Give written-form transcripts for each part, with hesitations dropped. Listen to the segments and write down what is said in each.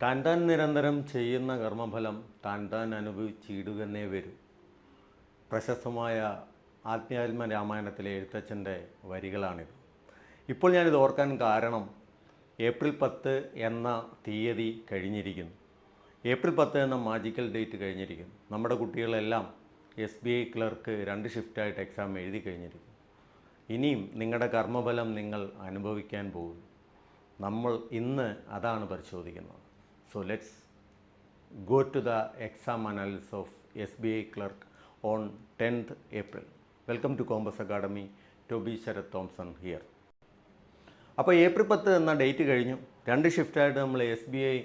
താൻ താൻ നിരന്തരം ചെയ്യുന്ന കർമ്മഫലം താൻ താൻ അനുഭവിച്ചിടുകന്നേ വരൂ. പ്രശസ്തമായ ആധ്യാത്മ രാമായണത്തിലെ എഴുത്തച്ഛൻ്റെ വരികളാണിത്. ഇപ്പോൾ ഞാനിത് ഓർക്കാൻ കാരണം ഏപ്രിൽ 10 എന്ന തീയതി കഴിഞ്ഞിരിക്കുന്നു. ഏപ്രിൽ 10 എന്ന മാജിക്കൽ ഡേറ്റ് കഴിഞ്ഞിരിക്കുന്നു. നമ്മുടെ കുട്ടികളെല്ലാം SBI ക്ലർക്ക് 2 ഷിഫ്റ്റായിട്ട് എക്സാം എഴുതി കഴിഞ്ഞിരിക്കുന്നു. ഇനിയും നിങ്ങളുടെ കർമ്മഫലം നിങ്ങൾ അനുഭവിക്കാൻ പോകുന്നു. നമ്മൾ ഇന്ന് അതാണ് പരിശോധിക്കുന്നത്. So let's go to the exam analysis of SBI clerk on 10th April. Welcome to Compass Academy. Toby Sharath Thompson here. അപ്പോൾ ഏപ്രിൽ 10 എന്ന ഡേറ്റ് കഴിഞ്ഞു. 2 ഷിഫ്റ്റായിട്ട് നമ്മൾ SBI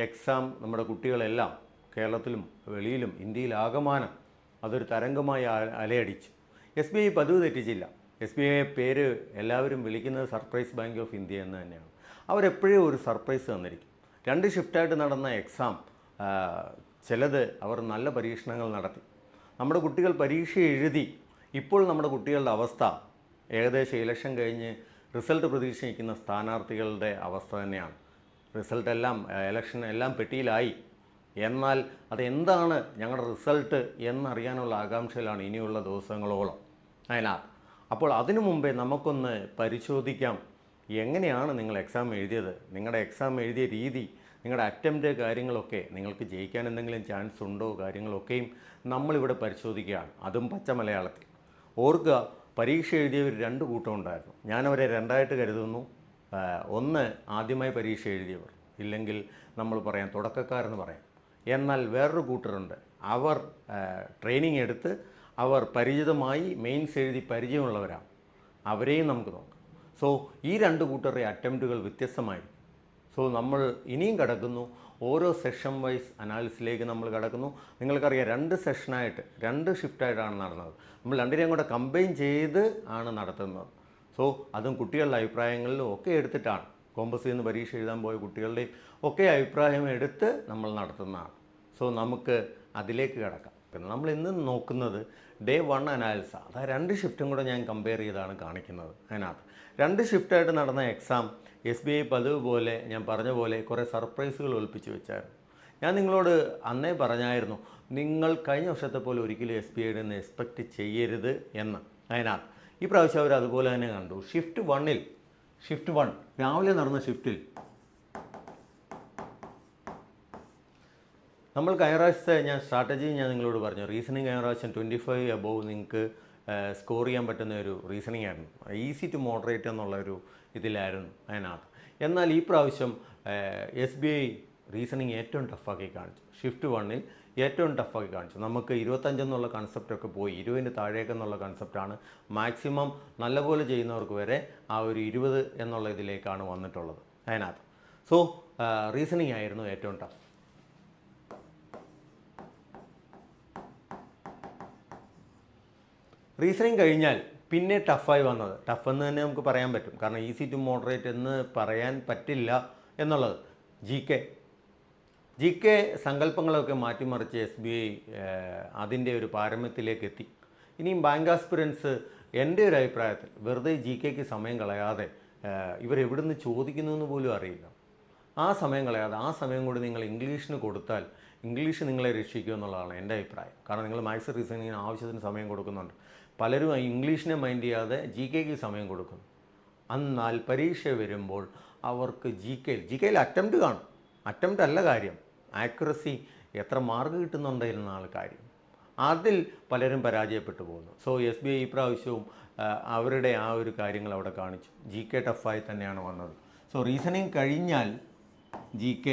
എക്സാം നമ്മുടെ കുട്ടികളെല്ലാം കേരളത്തിലും വെളിയിലും ഇന്ത്യയിലാകമാനം അതൊരു തരംഗമായി അലയടിച്ചു. SBI പതിവ് തെറ്റിച്ചില്ല. SBI പേര് എല്ലാവരും വിളിക്കുന്നത് സർപ്രൈസ് ബാങ്ക് ഓഫ് ഇന്ത്യ എന്ന് തന്നെയാണ്. അവരെപ്പോഴും ഒരു സർപ്രൈസ് തന്നിരിക്കും. 2 ഷിഫ്റ്റായിട്ട് നടന്ന എക്സാം ചിലത് അവർ നല്ല പരീക്ഷണങ്ങൾ നടത്തി. നമ്മുടെ കുട്ടികൾ പരീക്ഷ എഴുതി. ഇപ്പോൾ നമ്മുടെ കുട്ടികളുടെ അവസ്ഥ ഏകദേശം ഇലക്ഷൻ കഴിഞ്ഞ് റിസൾട്ട് പ്രതീക്ഷിക്കുന്ന സ്ഥാനാർത്ഥികളുടെ അവസ്ഥ തന്നെയാണ്. ഇലക്ഷൻ എല്ലാം പെട്ടിയിലായി. എന്നാൽ അതെന്താണ് ഞങ്ങളുടെ റിസൾട്ട് എന്നറിയാനുള്ള ആകാംക്ഷയിലാണ് ഇനിയുള്ള ദിവസങ്ങളോളം. അപ്പോൾ അതിനു മുമ്പേ നമുക്കൊന്ന് പരിശോധിക്കാം എങ്ങനെയാണ് നിങ്ങൾ എക്സാം എഴുതിയത്, നിങ്ങളുടെ എക്സാം എഴുതിയ രീതി, നിങ്ങളുടെ അറ്റംപ്റ്റ് കാര്യങ്ങളൊക്കെ, നിങ്ങൾക്ക് ജയിക്കാൻ എന്തെങ്കിലും ചാൻസ് ഉണ്ടോ കാര്യങ്ങളൊക്കെയും നമ്മളിവിടെ പരിശോധിക്കുകയാണ്. അതും പച്ച മലയാളത്തിൽ. ഓർക്കുക, പരീക്ഷ എഴുതിയവർ 2 കൂട്ടം ഉണ്ടായിരുന്നു. ഞാനവരെ രണ്ടായിട്ട് കരുതുന്നു. ഒന്ന് ആദ്യമായി പരീക്ഷ എഴുതിയവർ, ഇല്ലെങ്കിൽ നമ്മൾ പറയാം തുടക്കക്കാരെന്ന് പറയാം. എന്നാൽ വേറൊരു കൂട്ടരുണ്ട്, അവർ ട്രെയിനിങ് എടുത്ത് അവർ പരിചിതമായി മെയിൻസ് എഴുതി പരിചയമുള്ളവരാണ്. അവരെയും നമുക്ക് നോക്കാം. സോ ഈ 2 കൂട്ടരുടെ അറ്റംപ്റ്റുകൾ വ്യത്യസ്തമായിരിക്കും. സോ നമ്മൾ ഇനിയും കടക്കുന്നു, ഓരോ സെഷൻ വൈസ് അനാലിസിലേക്ക് നമ്മൾ കടക്കുന്നു. നിങ്ങൾക്കറിയാം 2 സെഷനായിട്ട് 2 ഷിഫ്റ്റായിട്ടാണ് നടന്നത്. നമ്മൾ രണ്ടിനെയും കൂടെ കമ്പൈൻ ചെയ്ത് ആണ് നടത്തുന്നത്. സോ അതും കുട്ടികളുടെ അഭിപ്രായങ്ങളിലും ഒക്കെ എടുത്തിട്ടാണ്. കോമ്പസിൽ നിന്ന് പരീക്ഷ എഴുതാൻ പോയ കുട്ടികളുടെയും ഒക്കെ അഭിപ്രായം എടുത്ത് നമ്മൾ നടത്തുന്നതാണ്. സോ നമുക്ക് അതിലേക്ക് കിടക്കാം. പിന്നെ നമ്മൾ ഇന്ന് നോക്കുന്നത് ഡേ 1 അനാലിസിസ്. അതായത് 2 ഷിഫ്റ്റും കൂടെ ഞാൻ കമ്പയർ ചെയ്താണ് കാണിക്കുന്നത്. അതിനകത്ത് 2 ഷിഫ്റ്റായിട്ട് നടന്ന എക്സാം SBI പതിവ് പോലെ ഞാൻ പറഞ്ഞ പോലെ കുറേ സർപ്രൈസുകൾ ഒളിപ്പിച്ച് വെച്ചായിരുന്നു. ഞാൻ നിങ്ങളോട് അന്നേ പറഞ്ഞായിരുന്നു, നിങ്ങൾ കഴിഞ്ഞ വർഷത്തെ പോലെ ഒരിക്കലും SBIയുടെ നിന്ന് എക്സ്പെക്റ്റ് ചെയ്യരുത് എന്ന്. അതിനകത്ത് ഈ പ്രാവശ്യം അവർ അതുപോലെ തന്നെ കണ്ടു. ഷിഫ്റ്റ് 1 രാവിലെ നടന്ന ഷിഫ്റ്റിൽ നമ്മൾ കഴിഞ്ഞ പ്രാവശ്യത്തെ സ്ട്രാറ്റജി ഞാൻ നിങ്ങളോട് പറഞ്ഞു. റീസണിങ് കഴിഞ്ഞ പ്രാവശ്യം 25 എബോവ് നിങ്ങൾക്ക് സ്കോർ ചെയ്യാൻ പറ്റുന്ന ഒരു റീസണിങ് ആയിരുന്നു. ഈസി ടു മോഡറേറ്റ് എന്നുള്ളൊരു ഇതിലായിരുന്നു അതിനകത്ത്. എന്നാൽ ഈ പ്രാവശ്യം SBI റീസണിങ് ഏറ്റവും ടഫാക്കി കാണിച്ചു. ഷിഫ്റ്റ് 1 ഏറ്റവും ടഫാക്കി കാണിച്ചു. നമുക്ക് 25 എന്നുള്ള കൺസെപ്റ്റൊക്കെ പോയി 20 താഴേക്കെന്നുള്ള കൺസെപ്റ്റാണ്. മാക്സിമം നല്ലപോലെ ചെയ്യുന്നവർക്ക് വരെ ആ ഒരു 20 എന്നുള്ള ഇതിലേക്കാണ് വന്നിട്ടുള്ളത് അതിനകത്ത്. സോ റീസണിങ് ആയിരുന്നു ഏറ്റവും ടഫ്. റീസണിങ് കഴിഞ്ഞാൽ പിന്നെ ടഫായി വന്നത്, ടഫ് എന്ന് തന്നെ നമുക്ക് പറയാൻ പറ്റും, കാരണം ഈസി ടു മോഡറേറ്റ് എന്ന് പറയാൻ പറ്റില്ല എന്നുള്ളത്, ജി കെ സങ്കല്പങ്ങളൊക്കെ മാറ്റിമറിച്ച് SBI അതിൻ്റെ ഒരു പാരമ്യത്തിലേക്ക് എത്തി. ഇനിയും ബാങ്ക് ആസ്പിറൻസ് എൻ്റെ ഒരു അഭിപ്രായത്തിൽ വെറുതെ GKക്ക് സമയം കളയാതെ ഇവരെവിടുന്ന് ചോദിക്കുന്നു എന്ന് പോലും അറിയില്ല. ആ സമയം കളയാതെ ആ സമയം കൂടി നിങ്ങൾ ഇംഗ്ലീഷിന് കൊടുത്താൽ ഇംഗ്ലീഷ് നിങ്ങളെ രക്ഷിക്കും എന്നുള്ളതാണ് എൻ്റെ അഭിപ്രായം. കാരണം നിങ്ങൾ മാത്സ് റീസണിങ്ങിന് ആവശ്യത്തിന് സമയം കൊടുക്കുന്നുണ്ട്. പലരും ഇംഗ്ലീഷിനെ മൈൻഡ് ചെയ്യാതെ GKക്ക് സമയം കൊടുക്കുന്നു. എന്നാൽ പരീക്ഷ വരുമ്പോൾ അവർക്ക് GKയിൽ അറ്റംപ്റ്റ് കാണും. അറ്റംപ്റ്റ് അല്ല കാര്യം, ആക്യുറസി എത്ര മാർക്ക് കിട്ടുന്നുണ്ടെന്നാണ് കാര്യം. അതിൽ പലരും പരാജയപ്പെട്ടു പോകുന്നു. സോ SBI ഈ പ്രാവശ്യവും അവരുടെ ആ ഒരു കാര്യങ്ങൾ അവിടെ കാണിച്ചു. GK ടഫായി തന്നെയാണ് വന്നത്. സോ റീസണിങ് കഴിഞ്ഞാൽ GK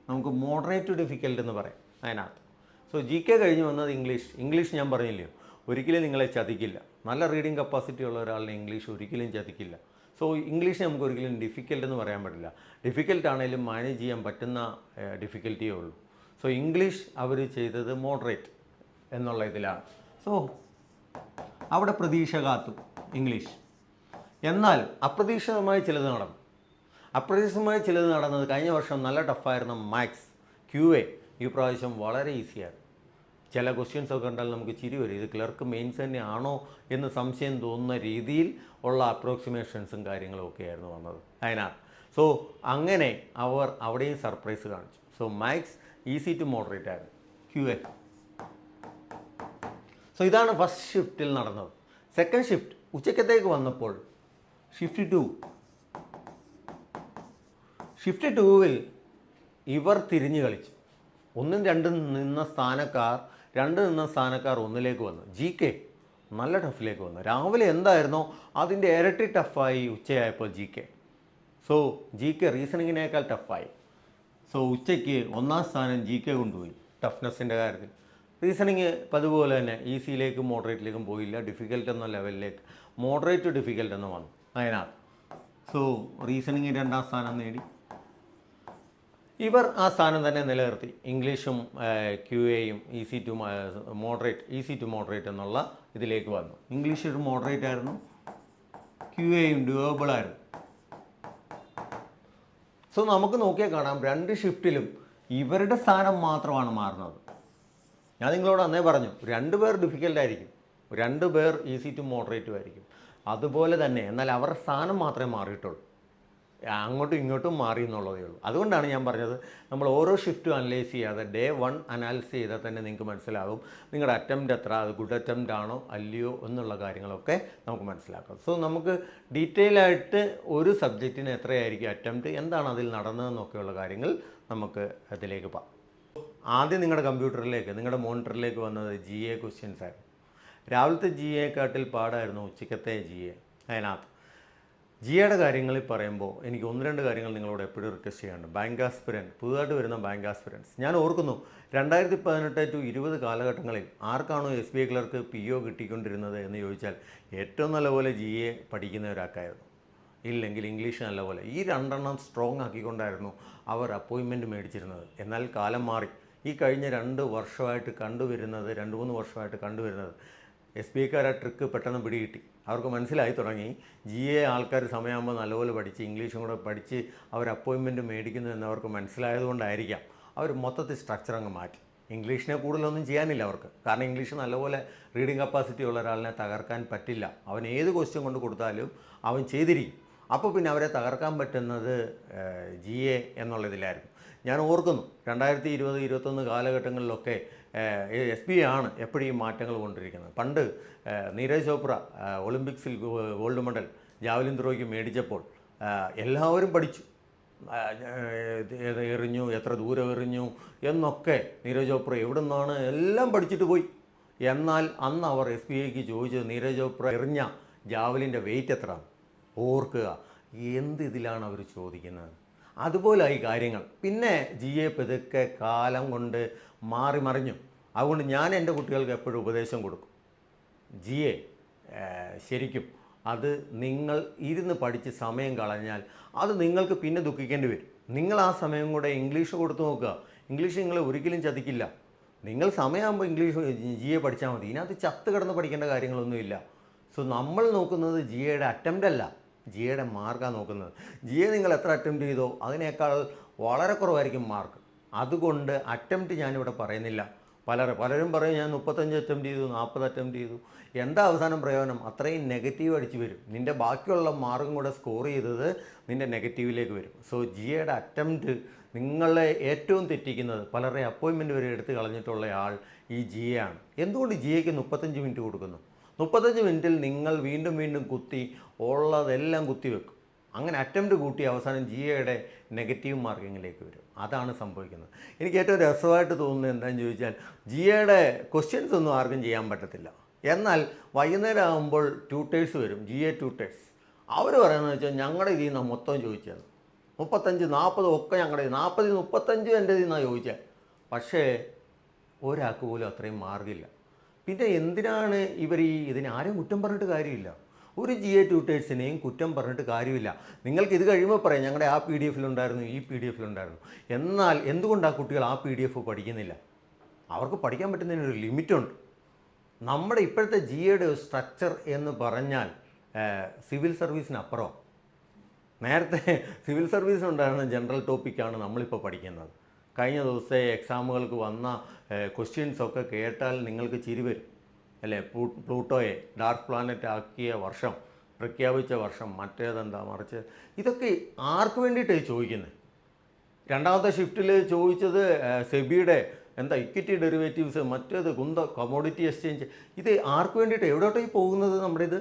നമുക്ക് മോഡറേറ്റ് ടു ഡിഫിക്കൽട്ട് എന്ന് പറയാം അതിനകത്ത്. സോ GK കഴിഞ്ഞ് വന്നത് ഇംഗ്ലീഷ് ഞാൻ പറഞ്ഞില്ലയോ, ഒരിക്കലും നിങ്ങളെ ചതിക്കില്ല. നല്ല റീഡിങ് കപ്പാസിറ്റി ഉള്ള ഒരാളിനെ ഇംഗ്ലീഷ് ഒരിക്കലും ചതിക്കില്ല. സോ ഇംഗ്ലീഷ് നമുക്ക് ഒരിക്കലും ഡിഫിക്കൽട്ട് എന്ന് പറയാൻ പറ്റില്ല. ഡിഫിക്കൽട്ട് ആണെങ്കിലും മാനേജ് ചെയ്യാൻ പറ്റുന്ന ഡിഫിക്കൽറ്റിയേ ഉള്ളൂ. സോ ഇംഗ്ലീഷ് അവർ ചെയ്തത് മോഡറേറ്റ് എന്നുള്ള ഇതിലാണ്. സോ അവിടെ പ്രതീക്ഷ കാത്തു ഇംഗ്ലീഷ്. എന്നാൽ അപ്രതീക്ഷിതമായി ചിലത് നടന്നത് കഴിഞ്ഞ വർഷം നല്ല ടഫായിരുന്ന മാത്സ് QA ഈ പ്രാവശ്യം വളരെ ഈസിയായിരുന്നു. ചില ക്വസ്റ്റ്യൻസൊക്കെ കണ്ടാൽ നമുക്ക് ചിരി വരും. ഇത് ക്ലർക്ക് മെയിൻസ് തന്നെ ആണോ എന്ന് സംശയം തോന്നുന്ന രീതിയിൽ ഉള്ള അപ്രോക്സിമേഷൻസും കാര്യങ്ങളും ഒക്കെ ആയിരുന്നു വന്നത് അതിനകത്ത്. സോ അങ്ങനെ അവർ അവിടെയും സർപ്രൈസ് കാണിച്ചു. So maths easy to moderate ആയിരുന്നു QA. സോ ഇതാണ് ഫസ്റ്റ് ഷിഫ്റ്റിൽ നടന്നത്. സെക്കൻഡ് ഷിഫ്റ്റ് ഉച്ചക്കത്തേക്ക് വന്നപ്പോൾ ഷിഫ്റ്റ് ടൂവിൽ ഇവർ തിരിഞ്ഞു കളിച്ചു. ഒന്നും രണ്ടും നിന്ന സ്ഥാനക്കാർ ഒന്നിലേക്ക് വന്നു. GK നല്ല ടഫിലേക്ക് വന്നു. രാവിലെ എന്തായിരുന്നോ അതിൻ്റെ ഇരട്ടി ടഫായി ഉച്ചയായപ്പോൾ GK. So GK റീസണിങ്ങിനേക്കാൾ ടഫായി. സോ ഉച്ചയ്ക്ക് ഒന്നാം സ്ഥാനം GK കൊണ്ടുപോയി ടഫ്നെസ്സിൻ്റെ കാര്യത്തിൽ. റീസണിങ് അതുപോലെ തന്നെ ഈസിയിലേക്കും മോഡറേറ്റിലേക്കും പോയില്ല, ഡിഫിക്കൽട്ട് എന്ന ലെവലിലേക്ക് മോഡറേറ്റ് ടു ഡിഫിക്കൽട്ട് എന്ന് വന്നു അതിനകത്ത്. സോ റീസണിങ് 2ാം സ്ഥാനം നേടി. ഇവർ ആ സ്ഥാനം തന്നെ നിലനിർത്തി. ഇംഗ്ലീഷും QAയും ഈസി ടു മോഡറേറ്റ് എന്നുള്ള ഇതിലേക്ക് വന്നു. ഇംഗ്ലീഷ് ഒരു മോഡറേറ്റ് ആയിരുന്നു, QAയും ഡ്യൂവബിൾ ആയിരുന്നു. സോ നമുക്ക് നോക്കിയാൽ കാണാം 2 ഷിഫ്റ്റിലും ഇവരുടെ സ്ഥാനം മാത്രമാണ് മാറുന്നത്. ഞാൻ നിങ്ങളോട് അന്നേ പറഞ്ഞു 2 പേർ ഡിഫിക്കൽട്ടായിരിക്കും, 2 പേർ ഈസി ടു മോഡറേറ്റും ആയിരിക്കും. അതുപോലെ തന്നെ എന്നാൽ അവരുടെ സ്ഥാനം മാത്രമേ മാറിയിട്ടുള്ളൂ, അങ്ങോട്ടും ഇങ്ങോട്ടും മാറി എന്നുള്ളതേ ഉള്ളൂ. അതുകൊണ്ടാണ് ഞാൻ പറഞ്ഞത് നമ്മൾ ഓരോ ഷിഫ്റ്റും അനലൈസ് ചെയ്യാതെ ഡേ 1 അനാലിസിസ് ചെയ്താൽ തന്നെ നിങ്ങൾക്ക് മനസ്സിലാകും നിങ്ങളുടെ അറ്റംപ്റ്റ് എത്ര, അത് ഗുഡ് അറ്റംപ്റ്റ് ആണോ അല്ലയോ എന്നുള്ള കാര്യങ്ങളൊക്കെ നമുക്ക് മനസ്സിലാക്കാം. സോ നമുക്ക് ഡീറ്റെയിൽ ആയിട്ട് ഒരു സബ്ജക്റ്റിന് എത്രയായിരിക്കും അറ്റംപ്റ്റ്, എന്താണ് അതിൽ നടന്നതെന്നൊക്കെയുള്ള കാര്യങ്ങൾ നമുക്ക് അതിലേക്ക് പോകാം. ആദ്യം നിങ്ങളുടെ കമ്പ്യൂട്ടറിലേക്ക്, നിങ്ങളുടെ മോണിറ്ററിലേക്ക് വന്നത് GA ക്വസ്റ്റ്യൻസ് ആയിരുന്നു. രാവിലത്തെ GAക്കാട്ടിൽ പാടായിരുന്നു ഉച്ചക്കത്തെ GA. അതിനകത്ത് GAയുടെ കാര്യങ്ങളിൽ പറയുമ്പോൾ എനിക്ക് 1-2 കാര്യങ്ങൾ നിങ്ങളോട് എപ്പോഴും റിക്വസ്റ്റ് ചെയ്യാനുണ്ട്. ബാങ്ക് ആസ്പിരൻറ്റ്, പുതുതായിട്ട് വരുന്ന ബാങ്ക് ആസ്പിരൻറ്റ്സ്, ഞാൻ ഓർക്കുന്നു 2018 to 20 കാലഘട്ടങ്ങളിൽ ആർക്കാണോ SBI ക്ലർക്ക് PO കിട്ടിക്കൊണ്ടിരുന്നത് എന്ന് ചോദിച്ചാൽ ഏറ്റവും നല്ലപോലെ GA പഠിക്കുന്ന ഒരാൾക്കായിരുന്നു, ഇല്ലെങ്കിൽ ഇംഗ്ലീഷ് നല്ലപോലെ. ഈ 2 സ്ട്രോങ് ആക്കിക്കൊണ്ടായിരുന്നു അവർ അപ്പോയിൻമെൻറ്റ് മേടിച്ചിരുന്നത്. എന്നാൽ കാലം മാറി. ഈ കഴിഞ്ഞ 2 വർഷമായിട്ട് കണ്ടുവരുന്നത്, 2-3 വർഷമായിട്ട് കണ്ടുവരുന്നത് SBIക്കാർ ആ ട്രിക്ക് പെട്ടെന്ന് പിടികിട്ടി. അവർക്ക് മനസ്സിലായി തുടങ്ങി GA ആൾക്കാർ സമയമാകുമ്പോൾ നല്ലപോലെ പഠിച്ച് ഇംഗ്ലീഷും കൂടെ പഠിച്ച് അവർ അപ്പോയിൻമെൻറ്റ് മേടിക്കുന്നു എന്നവർക്ക് മനസ്സിലായതുകൊണ്ടായിരിക്കാം അവർ മൊത്തത്തിൽ സ്ട്രക്ചർ അങ്ങ് മാറ്റി. ഇംഗ്ലീഷിനെ കൂടുതലൊന്നും ചെയ്യാനില്ല അവർക്ക്, കാരണം ഇംഗ്ലീഷ് നല്ലപോലെ റീഡിങ് കപ്പാസിറ്റി ഉള്ള ഒരാളിനെ തകർക്കാൻ പറ്റില്ല. അവൻ ഏത് ക്വസ്റ്റ്യൻ കൊണ്ട് കൊടുത്താലും അവൻ ചെയ്തിരിക്കും. അപ്പോൾ പിന്നെ അവരെ തകർക്കാൻ പറ്റുന്നത് GA എന്നുള്ളതിലായിരുന്നു. ഞാൻ ഓർക്കുന്നു 2020-21 കാലഘട്ടങ്ങളിലൊക്കെ SBI ആണ് എപ്പോഴും ഈ മാറ്റങ്ങൾ കൊണ്ടിരിക്കുന്നത്. പണ്ട് നീരജ് ചോപ്ര ഒളിമ്പിക്സിൽ ഗോൾഡ് മെഡൽ ജാവലിൻ ത്രോയ്ക്ക് മേടിച്ചപ്പോൾ എല്ലാവരും പഠിച്ചു, എറിഞ്ഞു, എത്ര ദൂരം എറിഞ്ഞു എന്നൊക്കെ നീരജ് ചോപ്ര എവിടെ നിന്നാണ് എല്ലാം പഠിച്ചിട്ട് പോയി. എന്നാൽ അന്ന് അവർ SBIക്ക് ചോദിച്ചത് നീരജ് ചോപ്ര എറിഞ്ഞ ജാവലിൻ്റെ വെയിറ്റ് എത്രയാണ് ഓർക്കുക. എന്ത് ഇതിലാണ് അവർ ചോദിക്കുന്നത്? അതുപോലായി കാര്യങ്ങൾ. പിന്നെ GA പതുക്കെ കാലം കൊണ്ട് മാറി മറിഞ്ഞു. അതുകൊണ്ട് ഞാൻ എൻ്റെ കുട്ടികൾക്ക് എപ്പോഴും ഉപദേശം കൊടുക്കും, GA ശരിക്കും അത് നിങ്ങൾ ഇരുന്ന് പഠിച്ച് സമയം കളഞ്ഞാൽ അത് നിങ്ങൾക്ക് പിന്നെ ദുഃഖിക്കേണ്ടി വരും. നിങ്ങൾ ആ സമയം കൂടെ ഇംഗ്ലീഷ് കൊടുത്തു നോക്കുക. ഇംഗ്ലീഷ് നിങ്ങളെ ഒരിക്കലും ചതിക്കില്ല. നിങ്ങൾ സമയമാകുമ്പോൾ ഇംഗ്ലീഷ് GA പഠിച്ചാൽ മതി. ഇതിനകത്ത് ചത്ത് കിടന്ന് പഠിക്കേണ്ട കാര്യങ്ങളൊന്നുമില്ല. സോ നമ്മൾ നോക്കുന്നത് GAയുടെ അറ്റംപ്റ്റ് അല്ല, GAയുടെ മാർക്കാണ് നോക്കുന്നത്. GA നിങ്ങൾ എത്ര അറ്റംപ്റ്റ് ചെയ്തോ അതിനേക്കാൾ വളരെ കുറവായിരിക്കും മാർക്ക്. അതുകൊണ്ട് അറ്റംപ്റ്റ് ഞാനിവിടെ പറയുന്നില്ല. പലരും പറയും ഞാൻ 35 അറ്റംപ്റ്റ് ചെയ്തു, 40 അറ്റംപ്റ്റ് ചെയ്തു. എന്താ അവസാനം പ്രയോജനം? അത്രയും നെഗറ്റീവ് അടിച്ച് വരും. നിൻ്റെ ബാക്കിയുള്ള മാർക്കും കൂടെ സ്കോർ ചെയ്തത് നിൻ്റെ നെഗറ്റീവിലേക്ക് വരും. സോ GAയുടെ അറ്റംപ്റ്റ് നിങ്ങളെ ഏറ്റവും തെറ്റിക്കുന്നത്, പലരുടെ അപ്പോയിൻമെൻറ്റ് വരെ എടുത്ത് കളഞ്ഞിട്ടുള്ള ആൾ ഈ GA ആണ്. എന്തുകൊണ്ട് GAക്ക് 35 മിനിറ്റ് കൊടുക്കുന്നു? 35 മിനിറ്റിൽ നിങ്ങൾ വീണ്ടും വീണ്ടും കുത്തി ഉള്ളതെല്ലാം കുത്തിവെക്കും. അങ്ങനെ അറ്റംപ്റ്റ് കൂട്ടി അവസാനം GAയുടെ നെഗറ്റീവ് മാർക്കിങ്ങിലേക്ക് വരും. അതാണ് സംഭവിക്കുന്നത്. എനിക്ക് ഏറ്റവും രസമായിട്ട് തോന്നുന്നത് എന്താണെന്ന് ചോദിച്ചാൽ GAയുടെ ക്വസ്റ്റ്യൻസ് ഒന്നും ആർക്കും ചെയ്യാൻ പറ്റത്തില്ല. എന്നാൽ വൈകുന്നേരം ആകുമ്പോൾ ട്യൂട്ടേഴ്സ് വരും, GA ട്യൂട്ടേഴ്സ്. അവർ പറയുന്നത് വെച്ചാൽ ഞങ്ങളുടെ ഇതിൽ നിന്നാണ് മൊത്തം ചോദിച്ചത്, 35, 40 ഒക്കെ ഞങ്ങളുടെ 40, 35 എൻ്റെ ഇതിൽ നിന്നാണ് ചോദിച്ചത്. പക്ഷേ ഒരാൾക്ക് പോലും അത്രയും മാർക്കില്ല. പിന്നെ എന്തിനാണ് ഇവർ ഇതിനെ ആരും കുറ്റം പറഞ്ഞിട്ട് കാര്യമില്ല. ഒരു GA ട്യൂട്ടേഴ്സിനെയും കുറ്റം പറഞ്ഞിട്ട് കാര്യമില്ല. നിങ്ങൾക്ക് ഇത് കഴിയുമ്പോൾ പറയാം ഞങ്ങളുടെ ആ PDF-ലുണ്ടായിരുന്നു, ഈ PDF-ലുണ്ടായിരുന്നു. എന്നാൽ എന്തുകൊണ്ട് ആ കുട്ടികൾ ആ PDF പഠിക്കുന്നില്ല? അവർക്ക് പഠിക്കാൻ പറ്റുന്നതിനൊരു ലിമിറ്റുണ്ട്. നമ്മുടെ ഇപ്പോഴത്തെ GAയുടെ സ്ട്രക്ചർ എന്ന് പറഞ്ഞാൽ സിവിൽ സർവീസിനപ്പുറം. നേരത്തെ സിവിൽ സർവീസിനുണ്ടായിരുന്ന ജനറൽ ടോപ്പിക്കാണ് നമ്മളിപ്പോൾ പഠിക്കുന്നത്. കഴിഞ്ഞ ദിവസത്തെ എക്സാമുകൾക്ക് വന്ന ക്വസ്റ്റ്യൻസൊക്കെ കേട്ടാൽ നിങ്ങൾക്ക് ചിരി വരും അല്ലേ? പ്ലൂട്ടോയെ ഡാർക്ക് പ്ലാനറ്റ് ആക്കിയ വർഷം, പ്രഖ്യാപിച്ച വർഷം, മറ്റേതെന്താ മറിച്ച്, ഇതൊക്കെ ആർക്ക് വേണ്ടിയിട്ടാണ് ചോദിക്കുന്നത്? രണ്ടാമത്തെ ഷിഫ്റ്റിൽ ചോദിച്ചത് സെബിയുടെ എന്താ ഇക്വിറ്റി ഡെറിവേറ്റീവ്സ്, മറ്റേത് കമോഡിറ്റി എക്സ്ചേഞ്ച്. ഇത് ആർക്ക് വേണ്ടിയിട്ട് എവിടോട്ടായി പോകുന്നത്? നമ്മുടെ ഇത്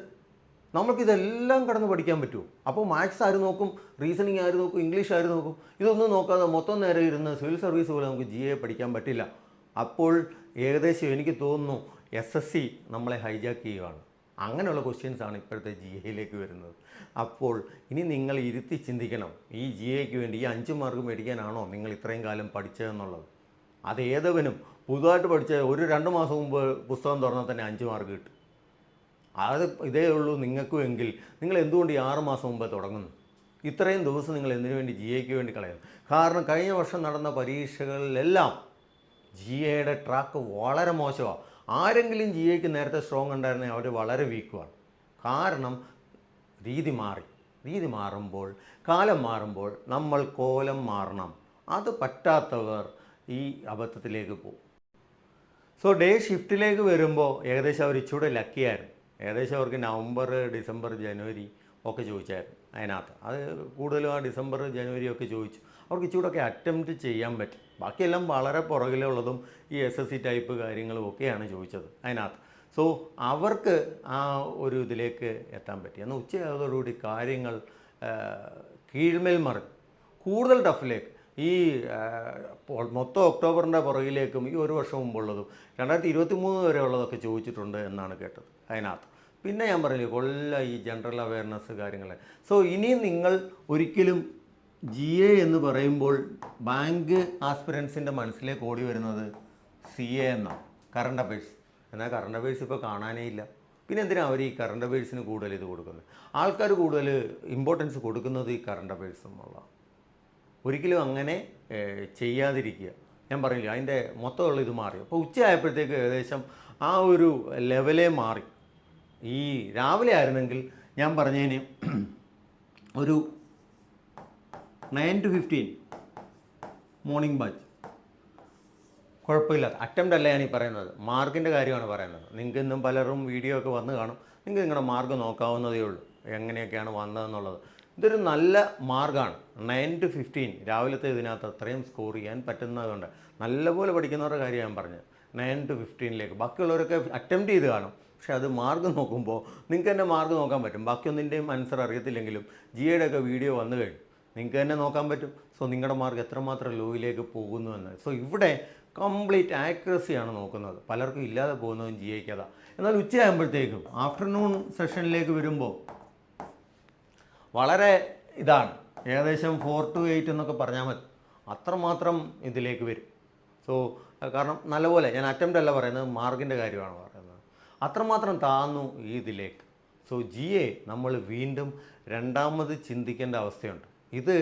നമുക്കിതെല്ലാം കടന്ന് പഠിക്കാൻ പറ്റുമോ? അപ്പോൾ മാത്സ് ആര് നോക്കും, റീസണിങ് ആര് നോക്കും, ഇംഗ്ലീഷ് ആര് നോക്കും? ഇതൊന്നും നോക്കാതെ മൊത്തം നേരെ ഇരുന്ന് സിവിൽ സർവീസ് പോലെ നമുക്ക് GA പഠിക്കാൻ പറ്റില്ല. അപ്പോൾ ഏകദേശം എനിക്ക് തോന്നുന്നു SSC നമ്മളെ ഹൈജാക്ക് ചെയ്യുകയാണ്. അങ്ങനെയുള്ള ക്വസ്റ്റ്യൻസാണ് ഇപ്പോഴത്തെ GAയിലേക്ക് വരുന്നത്. അപ്പോൾ ഇനി നിങ്ങൾ ഇരുത്തി ചിന്തിക്കണം, ഈ GAയ്ക്ക് വേണ്ടി ഈ 5 മാർക്ക് മേടിക്കാനാണോ നിങ്ങൾ ഇത്രയും കാലം പഠിച്ചതെന്നുള്ളത്. അത് ഏതവനും പുതുതായിട്ട് പഠിച്ച ഒരു 2 മാസം മുമ്പ് പുസ്തകം തുറന്നാൽ തന്നെ 5 മാർക്ക് കിട്ടും. അത് ഇതേ ഉള്ളൂ നിങ്ങൾക്കും എങ്കിൽ നിങ്ങൾ എന്തുകൊണ്ട് ഈ 6 മാസം മുമ്പ് തുടങ്ങുന്നു? ഇത്രയും ദിവസം നിങ്ങൾ എന്തിനു വേണ്ടി GAയ്ക്ക് വേണ്ടി കളയുന്നു? കാരണം കഴിഞ്ഞ വർഷം നടന്ന പരീക്ഷകളിലെല്ലാം GAയുടെ ട്രാക്ക് വളരെ മോശമാണ്. ആരെങ്കിലും GAയ്ക്ക് നേരത്തെ സ്ട്രോങ് ഉണ്ടായിരുന്നെങ്കിൽ അവർ വളരെ വീക്കുമാണ്. കാരണം രീതി മാറി. രീതി മാറുമ്പോൾ, കാലം മാറുമ്പോൾ നമ്മൾ കോലം മാറണം. അത് പറ്റാത്തവർ ഈ അബദ്ധത്തിലേക്ക് പോകും. സോ ഡേ ഷിഫ്റ്റിലേക്ക് വരുമ്പോൾ ഏകദേശം അവർ ഇച്ചിരി ലക്കിയായിരുന്നു. ഏകദേശം അവർക്ക് നവംബർ, ഡിസംബർ, ജനുവരി ഒക്കെ ചോദിച്ചായിരുന്നു അതിനകത്ത്. അത് കൂടുതലും ആ ഡിസംബർ, ജനുവരി ഒക്കെ ചോദിച്ചു. അവർക്ക് ഇച്ചിരൂടെയൊക്കെ അറ്റംപ്റ്റ് ചെയ്യാൻ പറ്റും. ബാക്കിയെല്ലാം വളരെ പുറകിലുള്ളതും ഈ SSC ടൈപ്പ് കാര്യങ്ങളും ഒക്കെയാണ് ചോദിച്ചത് അതിനകത്ത്. സോ അവർക്ക് ആ ഒരു ഇതിലേക്ക് എത്താൻ പറ്റി. എന്നാൽ ഉച്ചയായതോടുകൂടി കാര്യങ്ങൾ കീഴ്മേൽ മറിഞ്ഞു, കൂടുതൽ ടഫിലേക്ക്. ഈ മൊത്തം ഒക്ടോബറിൻ്റെ പുറകിലേക്കും ഈ ഒരു വർഷം മുമ്പുള്ളതും 2023 വരെ ഉള്ളതൊക്കെ ചോദിച്ചിട്ടുണ്ട് എന്നാണ് കേട്ടത് അതിനകത്ത്. പിന്നെ ഞാൻ പറഞ്ഞില്ലേ കൊല്ലം ഈ ജനറൽ അവയർനെസ് കാര്യങ്ങൾ. സോ ഇനിയും നിങ്ങൾ ഒരിക്കലും GA എന്ന് പറയുമ്പോൾ ബാങ്ക് ആസ്പിരൻസിൻ്റെ മനസ്സിലേക്ക് ഓടി വരുന്നത് CA എന്നാണ്, കറണ്ട് അഫയേഴ്സ്. എന്നാൽ കറണ്ട് അഫയേഴ്സ് ഇപ്പോൾ കാണാനേ ഇല്ല. പിന്നെ എന്തിനാണ് അവർ ഈ കറണ്ട് അഫയേഴ്സിന് കൂടുതൽ ഇത് കൊടുക്കുന്നത്? ആൾക്കാർ കൂടുതൽ ഇമ്പോർട്ടൻസ് കൊടുക്കുന്നത് ഈ കറണ്ട് അഫയേഴ്സ് എന്നുള്ളതാണ്. ഒരിക്കലും അങ്ങനെ ചെയ്യാതിരിക്കുക. ഞാൻ പറഞ്ഞില്ല അതിൻ്റെ മൊത്തമുള്ള ഇത് മാറി. അപ്പോൾ ഉച്ചയായപ്പോഴത്തേക്ക് ഏകദേശം ആ ഒരു ലെവലേ മാറി. ഈ രാവിലെ ആയിരുന്നെങ്കിൽ ഞാൻ പറഞ്ഞതിന് ഒരു 9 to 15 മോർണിംഗ് ബാച്ച് കുഴപ്പമില്ല. അറ്റംപ്റ്റ് അല്ല ഞാൻ ഈ പറയുന്നത്, മാർക്കിൻ്റെ കാര്യമാണ് പറയുന്നത്. നിങ്ങൾക്ക് ഇന്നും പലരും വീഡിയോ ഒക്കെ വന്ന് കാണും. നിങ്ങൾക്ക് നിങ്ങളുടെ മാർക്ക് നോക്കാവുന്നതേ ഉള്ളൂ, എങ്ങനെയൊക്കെയാണ് വന്നതെന്നുള്ളത്. ഇതൊരു നല്ല മാർഗ്ഗമാണ്. 9 to 15 രാവിലത്തെ ഇതിനകത്ത് അത്രയും സ്കോർ ചെയ്യാൻ പറ്റുന്നതുകൊണ്ട് നല്ലപോലെ പഠിക്കുന്നവരുടെ കാര്യം ഞാൻ പറഞ്ഞത്. 9 to 15 ബാക്കിയുള്ളവരൊക്കെ അറ്റംപ്റ്റ് ചെയ്ത് കാണും. പക്ഷേ അത് മാർക്ക് നോക്കുമ്പോൾ നിങ്ങൾക്ക് തന്നെ മാർക്ക് നോക്കാൻ പറ്റും. ബാക്കിയൊന്നിൻ്റെയും ആൻസർ അറിയത്തില്ലെങ്കിലും GAയുടെ ഒക്കെ വീഡിയോ വന്നു കഴിഞ്ഞു നിങ്ങൾക്ക് തന്നെ നോക്കാൻ പറ്റും. സോ നിങ്ങളുടെ മാർക്ക് എത്രമാത്രം ലോയിലേക്ക് പോകുന്നുവെന്ന്. സോ ഇവിടെ കംപ്ലീറ്റ് ആക്യുറസിയാണ് നോക്കുന്നത്. പലർക്കും ഇല്ലാതെ പോകുന്നതും GAയ്ക്ക് അതാ. എന്നാൽ ഉച്ചയാകുമ്പോഴത്തേക്കും ആഫ്റ്റർനൂൺ സെഷനിലേക്ക് വരുമ്പോൾ വളരെ ഇതാണ്, ഏകദേശം 4 to 8 എന്നൊക്കെ പറഞ്ഞാൽ മതി, അത്രമാത്രം ഇതിലേക്ക് വരും. സോ കാരണം നല്ലപോലെ ഞാൻ അറ്റംപ്റ്റ് അല്ല പറയുന്നത്, മാർക്കിൻ്റെ കാര്യമാണ് പറയുന്നത്. അത്രമാത്രം താന്നു ഈ ഇതിലേക്ക്. സോ GA നമ്മൾ വീണ്ടും രണ്ടാമത് ചിന്തിക്കേണ്ട അവസ്ഥയുണ്ട്. ഇത്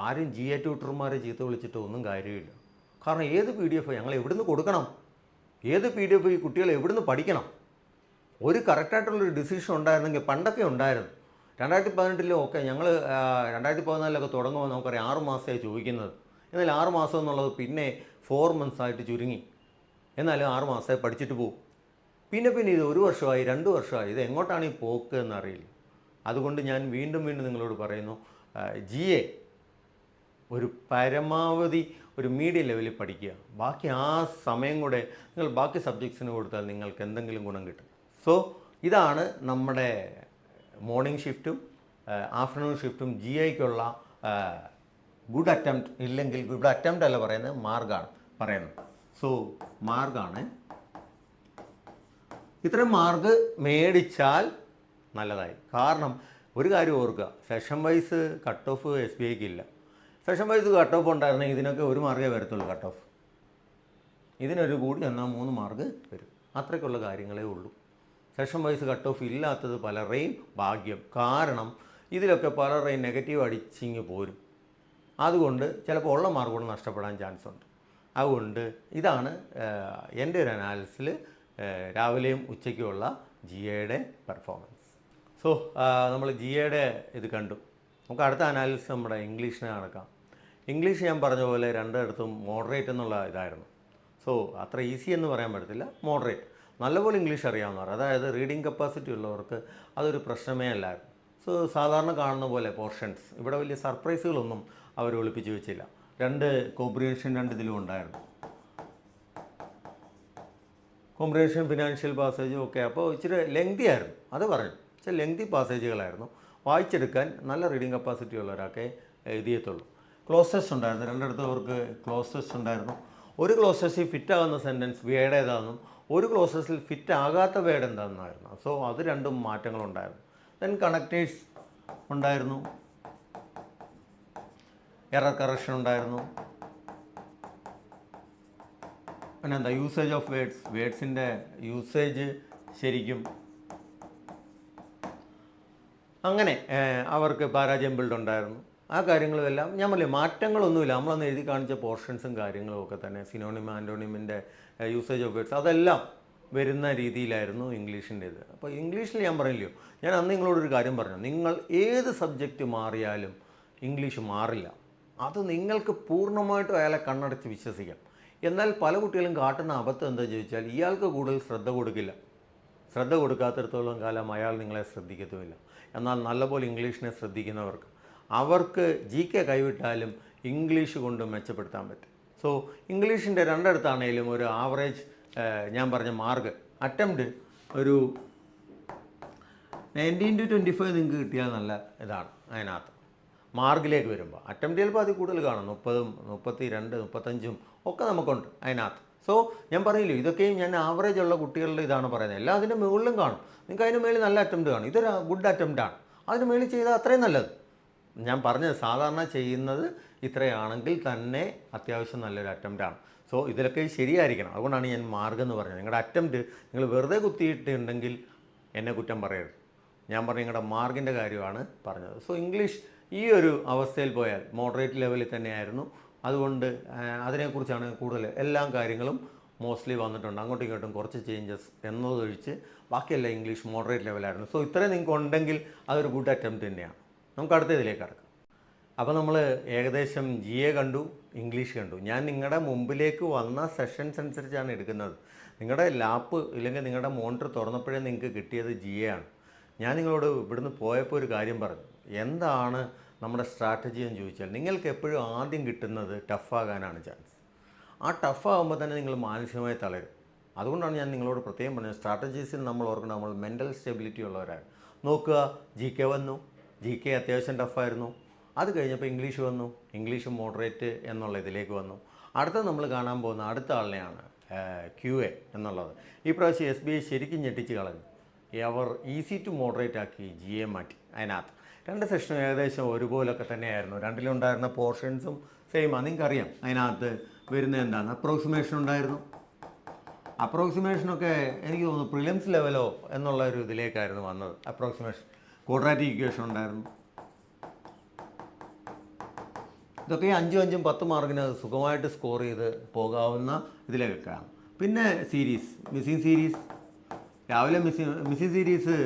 ആരും GA ട്യൂട്ടർമാരെ ചീത്ത വിളിച്ചിട്ട് ഒന്നും കാര്യമില്ല. കാരണം ഏത് PDF ഞങ്ങൾ എവിടുന്ന് കൊടുക്കണം, ഏത് PDF ഈ കുട്ടികൾ എവിടുന്ന് പഠിക്കണം? ഒരു കറക്റ്റായിട്ടുള്ളൊരു ഡിസിഷൻ ഉണ്ടായിരുന്നെങ്കിൽ പണ്ടൊക്കെ ഉണ്ടായിരുന്നു. 2018 ഒക്കെ ഞങ്ങൾ 2014 തുടങ്ങുമ്പോൾ നമുക്കറിയാം 6 മാസമായി ചോദിക്കുന്നത്. എന്നാൽ 6 മാസം എന്നുള്ളത് പിന്നെ 4 months ആയിട്ട് ചുരുങ്ങി. എന്നാലും 6 മാസമായി പഠിച്ചിട്ട് പോകും. പിന്നെ ഇത് 1 വർഷമായി, 2 വർഷമായി. ഇത് എങ്ങോട്ടാണ് ഈ പോക്ക് എന്നറിയില്ല. അതുകൊണ്ട് ഞാൻ വീണ്ടും നിങ്ങളോട് പറയുന്നു, GA ഒരു പരമാവധി ഒരു മീഡിയം ലെവലിൽ പഠിക്കുക. ബാക്കി ആ സമയം കൂടെ നിങ്ങൾ ബാക്കി സബ്ജക്ട്സിന് കൊടുത്താൽ നിങ്ങൾക്ക് എന്തെങ്കിലും ഗുണം കിട്ടും. സോ ഇതാണ് നമ്മുടെ മോർണിംഗ് ഷിഫ്റ്റും ആഫ്റ്റർനൂൺ ഷിഫ്റ്റും GAയ്ക്കുള്ള ഗുഡ് അറ്റംപ്റ്റ്. ഇല്ലെങ്കിൽ ഗുഡ് അറ്റംപ്റ്റ് അല്ല പറയുന്നത്, മാർഗാണ് പറയുന്നത്. സോ മാർഗാണ്. ഇത്രയും മാർക്ക് മേടിച്ചാൽ നല്ലതായി. കാരണം ഒരു കാര്യം ഓർക്കുക, സെഷൻ വൈസ് കട്ട് ഓഫ് SBIക്ക് ഇല്ല. സെഷൻ വൈസ് കട്ട് ഓഫ് ഉണ്ടായിരുന്നെങ്കിൽ ഇതിനൊക്കെ 1 മാർക്കേ വരത്തുള്ളൂ കട്ട് ഓഫ്. ഇതിനൊരു കൂടി എന്നാൽ 3 മാർക്ക് വരും. അത്രയ്ക്കുള്ള കാര്യങ്ങളേ ഉള്ളൂ. സെഷൻ വൈസ് കട്ട് ഓഫ് ഇല്ലാത്തത് പലരുടെയും ഭാഗ്യം. കാരണം ഇതിലൊക്കെ പലരുടെയും നെഗറ്റീവ് അടിച്ചിങ്ങ് പോരും. അതുകൊണ്ട് ചിലപ്പോൾ ഉള്ള മാർക്ക് കൂടെ നഷ്ടപ്പെടാൻ ചാൻസ് ഉണ്ട്. അതുകൊണ്ട് ഇതാണ് എൻ്റെ ഒരു അനാലിസിൽ രാവിലെയും ഉച്ചയ്ക്കുമുള്ള GAയുടെ പെർഫോമൻസ്. സോ നമ്മൾ GAയുടെ ഇത് കണ്ടു. നമുക്ക് അടുത്ത അനാലിസിസ് നമ്മുടെ ഇംഗ്ലീഷിനെ നടക്കാം. ഇംഗ്ലീഷ് ഞാൻ പറഞ്ഞ പോലെ രണ്ടിടത്തും മോഡറേറ്റ് എന്നുള്ള ഇതായിരുന്നു. സോ അത്ര ഈസി എന്ന് പറയാൻ പറ്റത്തില്ല, മോഡറേറ്റ്. നല്ലപോലെ ഇംഗ്ലീഷ് അറിയാവുന്നവർ, അതായത് റീഡിങ് കപ്പാസിറ്റി ഉള്ളവർക്ക് അതൊരു പ്രശ്നമേ അല്ലായിരുന്നു. സോ സാധാരണ കാണുന്ന പോലെ പോർഷൻസ്, ഇവിടെ വലിയ സർപ്രൈസുകളൊന്നും അവർ ഒളിപ്പിച്ച് വെച്ചില്ല. രണ്ട് കോംപ്രിഹെൻഷൻ ഇതിലും ഉണ്ടായിരുന്നു. കോംപ്രിഹെൻഷൻ, ഫിനാൻഷ്യൽ പാസേജും ഒക്കെ. അപ്പോൾ ഇച്ചിരി ലെങ്തി ആയിരുന്നു, അത് പറഞ്ഞു. പക്ഷേ ലെങ്തി പാസേജുകളായിരുന്നു. വായിച്ചെടുക്കാൻ നല്ല റീഡിങ് കപ്പാസിറ്റി ഉള്ള ഒരാൾക്ക് എഴുതിയത്തുള്ളൂ. ക്ലോസ് ടെസ്റ്റ് ഉണ്ടായിരുന്നു, രണ്ടിടത്ത് അവർക്ക് ക്ലോസ് ടെസ്റ്റ് ഉണ്ടായിരുന്നു. ഒരു ക്ലോസ് ടെസ്റ്റിൽ ഫിറ്റാകുന്ന സെൻറ്റൻസ് വേർഡ് ഏതാണെന്നും ഒരു ക്ലോസ് ടെസ്റ്റിൽ ഫിറ്റ് ആകാത്ത വേർഡ് എന്താണെന്നായിരുന്നു. സോ അത് രണ്ടും മാറ്റങ്ങളുണ്ടായിരുന്നു. ദെൻ കണക്റ്റേഴ്സ് ഉണ്ടായിരുന്നു, എറർ കറക്ഷൻ ഉണ്ടായിരുന്നു. പിന്നെന്താ, യൂസേജ് ഓഫ് വേർഡ്സിൻ്റെ യൂസേജ് ശരിക്കും അങ്ങനെ അവർക്ക് പാരാജമ്പിൾഡ് ഉണ്ടായിരുന്നു. ആ കാര്യങ്ങളുമെല്ലാം ഞാൻ പറയും, മാറ്റങ്ങളൊന്നുമില്ല. നമ്മളന്ന് എഴുതി കാണിച്ച പോർഷൻസും കാര്യങ്ങളും ഒക്കെ തന്നെ സിനോണിം, ആൻറ്റോണിമിൻ്റെ യൂസേജ് ഓഫ് വേർഡ്സ് അതെല്ലാം വരുന്ന രീതിയിലായിരുന്നു ഇംഗ്ലീഷിൻ്റേത്. അപ്പോൾ ഇംഗ്ലീഷിൽ ഞാൻ പറയില്ലയോ, ഞാൻ അന്ന് നിങ്ങളോടൊരു കാര്യം പറഞ്ഞു, നിങ്ങൾ ഏത് സബ്ജക്റ്റ് മാറിയാലും ഇംഗ്ലീഷ് മാറില്ല. അത് നിങ്ങൾക്ക് പൂർണ്ണമായിട്ടും അയാളെ കണ്ണടച്ച് വിശ്വസിക്കാം. എന്നാൽ പല കുട്ടികളും കാട്ടുന്ന അബദ്ധം എന്താ ചോദിച്ചാൽ, ഇയാൾക്ക് കൂടുതൽ ശ്രദ്ധ കൊടുക്കില്ല. ശ്രദ്ധ കൊടുക്കാത്തിടത്തോളം കാലം അയാൾ നിങ്ങളെ ശ്രദ്ധിക്കത്തുമില്ല. എന്നാൽ നല്ലപോലെ ഇംഗ്ലീഷിനെ ശ്രദ്ധിക്കുന്നവർക്ക്, അവർക്ക് GK കൈവിട്ടാലും ഇംഗ്ലീഷ് കൊണ്ട് മെച്ചപ്പെടുത്താൻ പറ്റും. സോ ഇംഗ്ലീഷിൻ്റെ രണ്ടിടത്താണേലും ഒരു ആവറേജ് ഞാൻ പറഞ്ഞ മാർക്ക് അറ്റംപ്റ്റ് ഒരു 19 to 25 നിങ്ങൾക്ക് കിട്ടിയാൽ നല്ല ഇതാണ്. അതിനകത്ത് മാർക്കിലേക്ക് വരുമ്പോൾ അറ്റംപ്റ്റ് ചിലപ്പോൾ അതിൽ കൂടുതൽ കാണും, 30, 32, 35 ഒക്കെ നമുക്കുണ്ട് അതിനകത്ത്. സോ ഞാൻ പറയില്ലോ, ഇതൊക്കെയും ഞാൻ ആവറേജ് ഉള്ള കുട്ടികളുടെ ഇതാണ് പറയുന്നത്. എല്ലാം അതിൻ്റെ മുകളിലും കാണും. നിങ്ങൾക്ക് അതിന് മേളിൽ നല്ല അറ്റംപ്റ്റ് കാണും. ഇതൊരു ഗുഡ് അറ്റംപ്റ്റാണ്. അതിന് മേളിൽ ചെയ്താൽ അത്രയും നല്ലത്. ഞാൻ പറഞ്ഞത് സാധാരണ ചെയ്യുന്നത് ഇത്രയാണെങ്കിൽ തന്നെ അത്യാവശ്യം നല്ലൊരു അറ്റംപ്റ്റാണ്. സോ ഇതിലൊക്കെ ശരിയായിരിക്കണം. അതുകൊണ്ടാണ് ഞാൻ മാർഗം എന്ന് പറഞ്ഞത്. നിങ്ങളുടെ അറ്റംപ്റ്റ് നിങ്ങൾ വെറുതെ കുത്തിയിട്ടുണ്ടെങ്കിൽ എന്നെ കുറ്റം പറയരുത്. ഞാൻ പറഞ്ഞ നിങ്ങളുടെ മാർക്കിൻ്റെ കാര്യമാണ് പറഞ്ഞത്. സോ ഇംഗ്ലീഷ് ഈ ഒരു അവസ്ഥയിൽ പോയാൽ മോഡറേറ്റ് ലെവലിൽ തന്നെയായിരുന്നു. അതുകൊണ്ട് അതിനെക്കുറിച്ചാണ് കൂടുതൽ എല്ലാ കാര്യങ്ങളും മോസ്റ്റ്ലി വന്നിട്ടുണ്ട്. അങ്ങോട്ടും ഇങ്ങോട്ടും കുറച്ച് ചേഞ്ചസ് എന്നതൊഴിച്ച് ബാക്കിയെല്ലാം ഇംഗ്ലീഷ് മോഡറേറ്റ് ലെവലായിരുന്നു. സോ ഇത്രയും നിങ്ങൾക്ക് ഉണ്ടെങ്കിൽ അതൊരു ഗുഡ് അറ്റംപ്റ്റ് തന്നെയാണ്. നമുക്ക് അടുത്ത ഇതിലേക്ക് കടക്കാം. അപ്പോൾ നമ്മൾ ഏകദേശം GA കണ്ടു, ഇംഗ്ലീഷ് കണ്ടു. ഞാൻ നിങ്ങളുടെ മുമ്പിലേക്ക് വന്ന സെഷൻസ് അനുസരിച്ചാണ് എടുക്കുന്നത്. നിങ്ങളുടെ ലാപ്പ് ഇല്ലെങ്കിൽ നിങ്ങളുടെ മോണിറ്റർ തുറന്നപ്പോഴേ നിങ്ങൾക്ക് കിട്ടിയത് GA ആണ്. ഞാൻ നിങ്ങളോട് ഇവിടുന്ന് പോയപ്പോൾ ഒരു കാര്യം പറഞ്ഞു, എന്താണ് നമ്മുടെ സ്ട്രാറ്റജി എന്ന് ചോദിച്ചാൽ, നിങ്ങൾക്ക് എപ്പോഴും ആദ്യം കിട്ടുന്നത് ടഫാകാനാണ് ചാൻസ്. ആ ടഫാകുമ്പോൾ തന്നെ നിങ്ങൾ മാനസികമായി തളരും. അതുകൊണ്ടാണ് ഞാൻ നിങ്ങളോട് പ്രത്യേകം പറഞ്ഞത്, സ്ട്രാറ്റജീസിൽ നമ്മൾ ഓർക്കണം, നമ്മൾ മെൻ്റൽ സ്റ്റെബിലിറ്റി ഉള്ളവരാണ്. നോക്കുക, GK വന്നു, GK അത്യാവശ്യം ടഫായിരുന്നു. അത് കഴിഞ്ഞപ്പോൾ ഇംഗ്ലീഷ് വന്നു, ഇംഗ്ലീഷ് മോഡറേറ്റ് എന്നുള്ള ഇതിലേക്ക് വന്നു. അടുത്തത് നമ്മൾ കാണാൻ പോകുന്ന അടുത്ത ആളിനെയാണ് QA എന്നുള്ളത്. ഈ പ്രാവശ്യം SBI ശരിക്കും ഞെട്ടിച്ച് കളഞ്ഞു. അവർ ഈസി ടു മോഡറേറ്റ് ആക്കി GA മാറ്റി. അതിനകത്ത് രണ്ട് സെഷനും ഏകദേശം ഒരുപോലൊക്കെ തന്നെയായിരുന്നു. രണ്ടിലുണ്ടായിരുന്ന പോർഷൻസും സെയിമാണ്. നിങ്ങൾക്കറിയാം അതിനകത്ത് വരുന്നത് എന്താണ്. അപ്രോക്സിമേഷൻ ഉണ്ടായിരുന്നു. അപ്രോക്സിമേഷനൊക്കെ എനിക്ക് തോന്നുന്നു പ്രിലിംസ് ലെവലോ എന്നുള്ള ഒരു ഇതിലേക്കായിരുന്നു വന്നത്. അപ്രോക്സിമേഷൻ, ക്വാഡ്രാറ്റിക് ഇക്വേഷൻ ഉണ്ടായിരുന്നു. ഇതൊക്കെ 5 10 മാർക്കിന് സുഖമായിട്ട് സ്കോർ ചെയ്ത് പോകാവുന്ന ഇതിലേക്കാണ്. പിന്നെ സീരീസ്, മിസ്സിംഗ് സീരീസ്. രാവിലെ മിസ്സിംഗ് സീരീസ്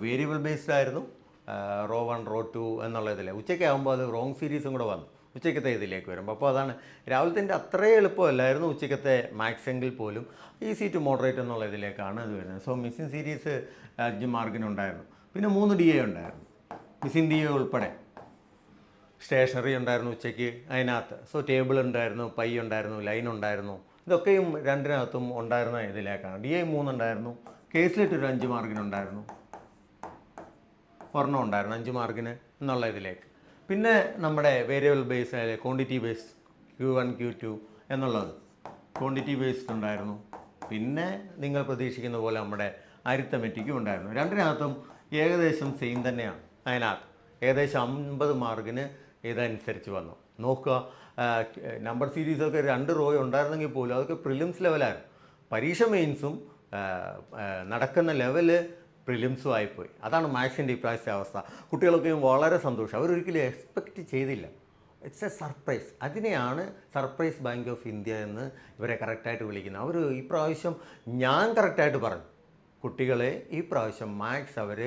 വേരിയബിൾ ബേസ്ഡ് ആയിരുന്നു, റോ 1 റോ 2 എന്നുള്ള ഇതിലെ. ഉച്ചയ്ക്കാകുമ്പോൾ അത് റോങ് സീരീസും കൂടെ വന്നു ഉച്ചയ്ക്കത്തെ ഇതിലേക്ക് വരുമ്പോൾ. അപ്പോൾ അതാണ് രാവിലത്തെ അത്രയും എളുപ്പമല്ലായിരുന്നു ഉച്ചയ്ക്കത്തെ മാത്സ് എങ്കിൽ പോലും ഈസി ടു മോഡറേറ്റ് എന്നുള്ള ഇതിലേക്കാണ് ഇത് വരുന്നത്. So missing series 5 മാർക്കിനുണ്ടായിരുന്നു. പിന്നെ 3 DA ഉണ്ടായിരുന്നു, മിസ്സിംഗ് DA ഉൾപ്പെടെ. സ്റ്റേഷനറി ഉണ്ടായിരുന്നു ഉച്ചയ്ക്ക് അതിനകത്ത്. സോ ടേബിൾ ഉണ്ടായിരുന്നു, പൈ ഉണ്ടായിരുന്നു, ലൈൻ ഉണ്ടായിരുന്നു. ഇതൊക്കെയും രണ്ടിനകത്തും ഉണ്ടായിരുന്ന ഇതിലേക്കാണ്. DA 3 ഉണ്ടായിരുന്നു. കേസിലിട്ട് ഒരു 5 മാർക്കിനുണ്ടായിരുന്നു. ഒരെണ്ണം ഉണ്ടായിരുന്നു 5 മാർക്കിന് എന്നുള്ള ഇതിലേക്ക്. പിന്നെ നമ്മുടെ variable base, quantity base Q1 Q2 എന്നുള്ളത് ക്വാണ്ടിറ്റി ബേസ്ഡ് ഉണ്ടായിരുന്നു. പിന്നെ നിങ്ങൾ പ്രതീക്ഷിക്കുന്ന പോലെ നമ്മുടെ അരിത്തമെറ്റിക്കും ഉണ്ടായിരുന്നു. രണ്ടിനകത്തും ഏകദേശം സെയിം തന്നെയാണ്. അതിനകത്ത് ഏകദേശം 50 മാർക്കിന് ഇതനുസരിച്ച് വന്നു. നോക്കുക, നമ്പർ സീരീസൊക്കെ 2 റോ ഉണ്ടായിരുന്നെങ്കിൽ പോലും അതൊക്കെ പ്രിലിംസ് ലെവലായിരുന്നു. പരീക്ഷ മെയിൻസും നടക്കുന്ന ലെവല് പ്രിലിംസും ആയിപ്പോയി. അതാണ് മാത്സിൻ്റെ ഇപ്രാവശ്യത്തെ അവസ്ഥ. കുട്ടികളൊക്കെ വളരെ സന്തോഷം. അവരൊരിക്കലും എക്സ്പെക്റ്റ് ചെയ്തില്ല. It's A surprise. അതിനെയാണ് സർപ്രൈസ് ബാങ്ക് ഓഫ് ഇന്ത്യ എന്ന് ഇവരെ കറക്റ്റായിട്ട് വിളിക്കുന്നത്. അവർ ഈ പ്രാവശ്യം, ഞാൻ കറക്റ്റായിട്ട് പറഞ്ഞു, കുട്ടികളെ ഈ പ്രാവശ്യം മാത്സ് അവർ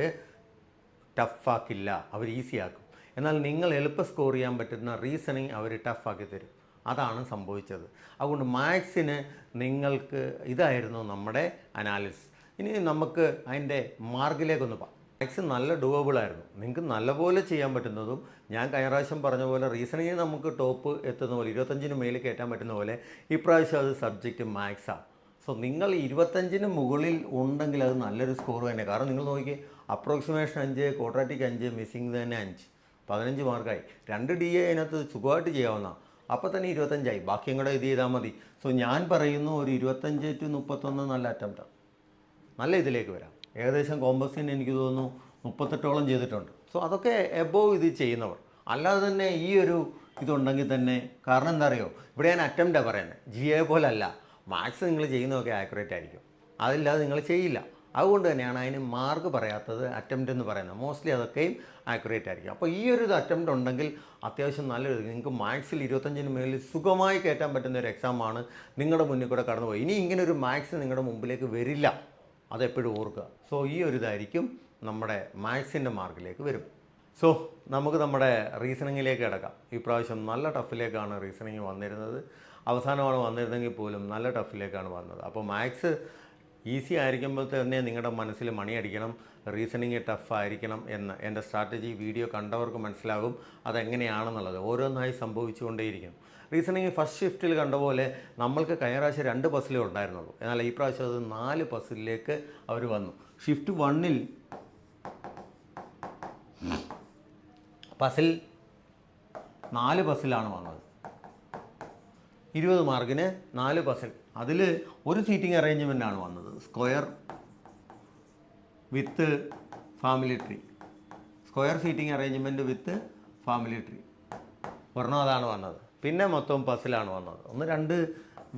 ടഫാക്കില്ല, അവർ ഈസിയാക്കും. എന്നാൽ നിങ്ങൾ എളുപ്പം സ്കോർ ചെയ്യാൻ പറ്റുന്ന റീസണിങ് അവർ ടഫാക്കി തരും. അതാണ് സംഭവിച്ചത്. അതുകൊണ്ട് മാത്സിന് നിങ്ങൾക്ക് ഇതായിരുന്നു നമ്മുടെ അനാലിസിസ്. ഇനി നമുക്ക് അതിൻ്റെ മാർക്കിലേക്കൊന്ന് മാത്സ് നല്ല ഡൂവബിളായിരുന്നു. നിങ്ങൾക്ക് നല്ലപോലെ ചെയ്യാൻ പറ്റുന്നതും ഞാൻ കഴിഞ്ഞ പ്രാവശ്യം പറഞ്ഞ പോലെ റീസണിങ് നമുക്ക് ടോപ്പ് എത്തുന്ന പോലെ 25 മേലിൽ കയറ്റാൻ പറ്റുന്ന പോലെ ഇപ്രാവശ്യം അത് സബ്ജക്റ്റ് മാത്സാണ്. സോ നിങ്ങൾ 25 മുകളിൽ ഉണ്ടെങ്കിൽ അത് നല്ലൊരു സ്കോർ തന്നെ. കാരണം നിങ്ങൾ നോക്കി അപ്രോക്സിമേഷൻ 5, ക്വാഡ്രാറ്റിക് 5, മിസ്സിങ് തന്നെ 5, 15 മാർക്കായി. 2 DA അതിനകത്ത് സുഖമായിട്ട് ചെയ്യാവുന്ന. അപ്പോൾ തന്നെ 25ആയി. ബാക്കിയും കൂടെ ഇത് ചെയ്താൽ മതി. സോ ഞാൻ പറയുന്നു ഒരു 25 to 31 നല്ല അറ്റംപ്റ്റാണ്. നല്ല ഇതിലേക്ക് വരാം. ഏകദേശം കോമ്പസിന് എനിക്ക് തോന്നുന്നു 38ഓളം ചെയ്തിട്ടുണ്ട്. സോ അതൊക്കെ എബോവ് ഇത് ചെയ്യുന്നവർ. അല്ലാതെ തന്നെ ഈ ഒരു ഇതുണ്ടെങ്കിൽ തന്നെ, കാരണം എന്താ അറിയോ, ഇവിടെ ഞാൻ അറ്റംപ്റ്റാണ് പറയുന്നത്, GA പോലെ അല്ല. മാത്സ് നിങ്ങൾ ചെയ്യുന്നതൊക്കെ ആക്യുറേറ്റ് ആയിരിക്കും, അതില്ലാതെ നിങ്ങൾ ചെയ്യില്ല. അതുകൊണ്ട് തന്നെയാണ് അതിന് മാർക്ക് പറയാത്തത്, അറ്റംപ്റ്റ് എന്ന് പറയുന്നത്. മോസ്റ്റ്ലി അതൊക്കെയും ആക്യുറേറ്റ് ആയിരിക്കും. അപ്പോൾ ഈ ഒരു അറ്റംപ്റ്റ് ഉണ്ടെങ്കിൽ അത്യാവശ്യം നല്ലൊരു നിങ്ങൾക്ക് മാത്സിൽ 25 മേളിൽ സുഖമായി കയറ്റാൻ പറ്റുന്ന ഒരു എക്സാമാണ് നിങ്ങളുടെ മുന്നിൽ കൂടെ കടന്നുപോയി. ഇനി ഇങ്ങനെ ഒരു മാത്സ് നിങ്ങളുടെ മുമ്പിലേക്ക് വരില്ല, അതെപ്പോഴും ഓർക്കുക. സോ ഈ ഒരു ഇതായിരിക്കും നമ്മുടെ മാത്സിൻ്റെ മാർക്കിലേക്ക് വരും. സോ നമുക്ക് നമ്മുടെ റീസണിങ്ങിലേക്ക് കിടക്കാം. ഈ പ്രാവശ്യം നല്ല ടഫിലേക്കാണ് റീസണിങ് വന്നിരുന്നത്. അവസാനമാണ് വന്നിരുന്നെങ്കിൽ പോലും നല്ല ടഫിലേക്കാണ് വന്നത്. അപ്പോൾ മാത്സ് ഈസി ആയിരിക്കുമ്പോൾ തന്നെ നിങ്ങളുടെ മനസ്സിൽ മണിയടിക്കണം, റീസണിങ് ടഫായിരിക്കണം എന്ന് എൻ്റെ സ്ട്രാറ്റജി വീഡിയോ കണ്ടവർക്ക് മനസ്സിലാകും അതെങ്ങനെയാണെന്നുള്ളത്. ഓരോന്നായി സംഭവിച്ചുകൊണ്ടേയിരിക്കും. റീസണിങ് ഫസ്റ്റ് ഷിഫ്റ്റിൽ കണ്ട പോലെ നമ്മൾക്ക് കഴിഞ്ഞ പ്രാവശ്യം 2 പസിലേ ഉണ്ടായിരുന്നുള്ളൂ. എന്നാൽ ഈ പ്രാവശ്യം അത് 4 പസിലേക്ക് അവർ വന്നു. ഷിഫ്റ്റ് 1ൽ പസിൽ 4 പസിലാണ് വന്നത്. 20 മാർക്കിന് 4 പസിൽ. അതിൽ ഒരു സീറ്റിംഗ് അറേഞ്ച്മെൻ്റാണ് വന്നത്, square with family tree. Square seating arrangement with family tree ഒരെണ്ണം അതാണ് വന്നത്. പിന്നെ മൊത്തം പസിലാണ് വന്നത്. 2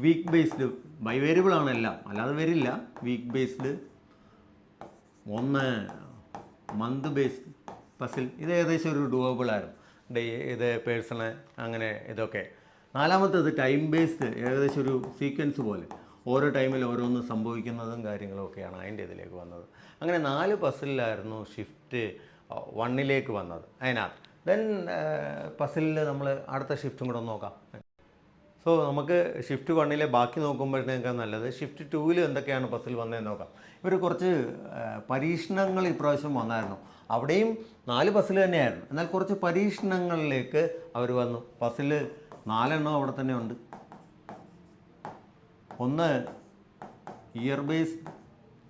വീക്ക് ബേസ്ഡ് ബൈ വേരിയബിൾ ആണ് എല്ലാം, അല്ലാതെ വരില്ല. Week based, 1 month based puzzle. ഇത് ഏകദേശം ഒരു ഡുവബിളായിരുന്നു. ഇത് പേഴ്സണൽ അങ്ങനെ ഇതൊക്കെ. 4മത്തേത് ടൈം ബേസ്ഡ്, ഏകദേശം ഒരു സീക്വൻസ് പോലെ ഓരോ ടൈമിൽ ഓരോന്ന് സംഭവിക്കുന്നതും കാര്യങ്ങളും ഒക്കെയാണ് അതിൻ്റെ ഇതിലേക്ക് വന്നത്. അങ്ങനെ 4 പസിലായിരുന്നു ഷിഫ്റ്റ് 1ലേക്ക് വന്നത്. അതിനകത്ത് ദെൻ പസിലിൽ നമ്മൾ അടുത്ത ഷിഫ്റ്റും കൂടെ ഒന്ന് നോക്കാം. സോ നമുക്ക് ഷിഫ്റ്റ് 1ലെ ബാക്കി നോക്കുമ്പോഴത്തേക്കാൾ നല്ലത് ഷിഫ്റ്റ് 2ൽ എന്തൊക്കെയാണ് പസിൽ വന്നതെന്ന് നോക്കാം. ഇവർ കുറച്ച് പരീക്ഷണങ്ങൾ ഇപ്രാവശ്യം വന്നായിരുന്നു. അവിടെയും 4 പസിൽ തന്നെയായിരുന്നു, എന്നാൽ കുറച്ച് പരീക്ഷണങ്ങളിലേക്ക് അവർ വന്നു. പസിൽ 4 എണ്ണം അവിടെ തന്നെ ഉണ്ട്. 1 ഇയർ ബേസ്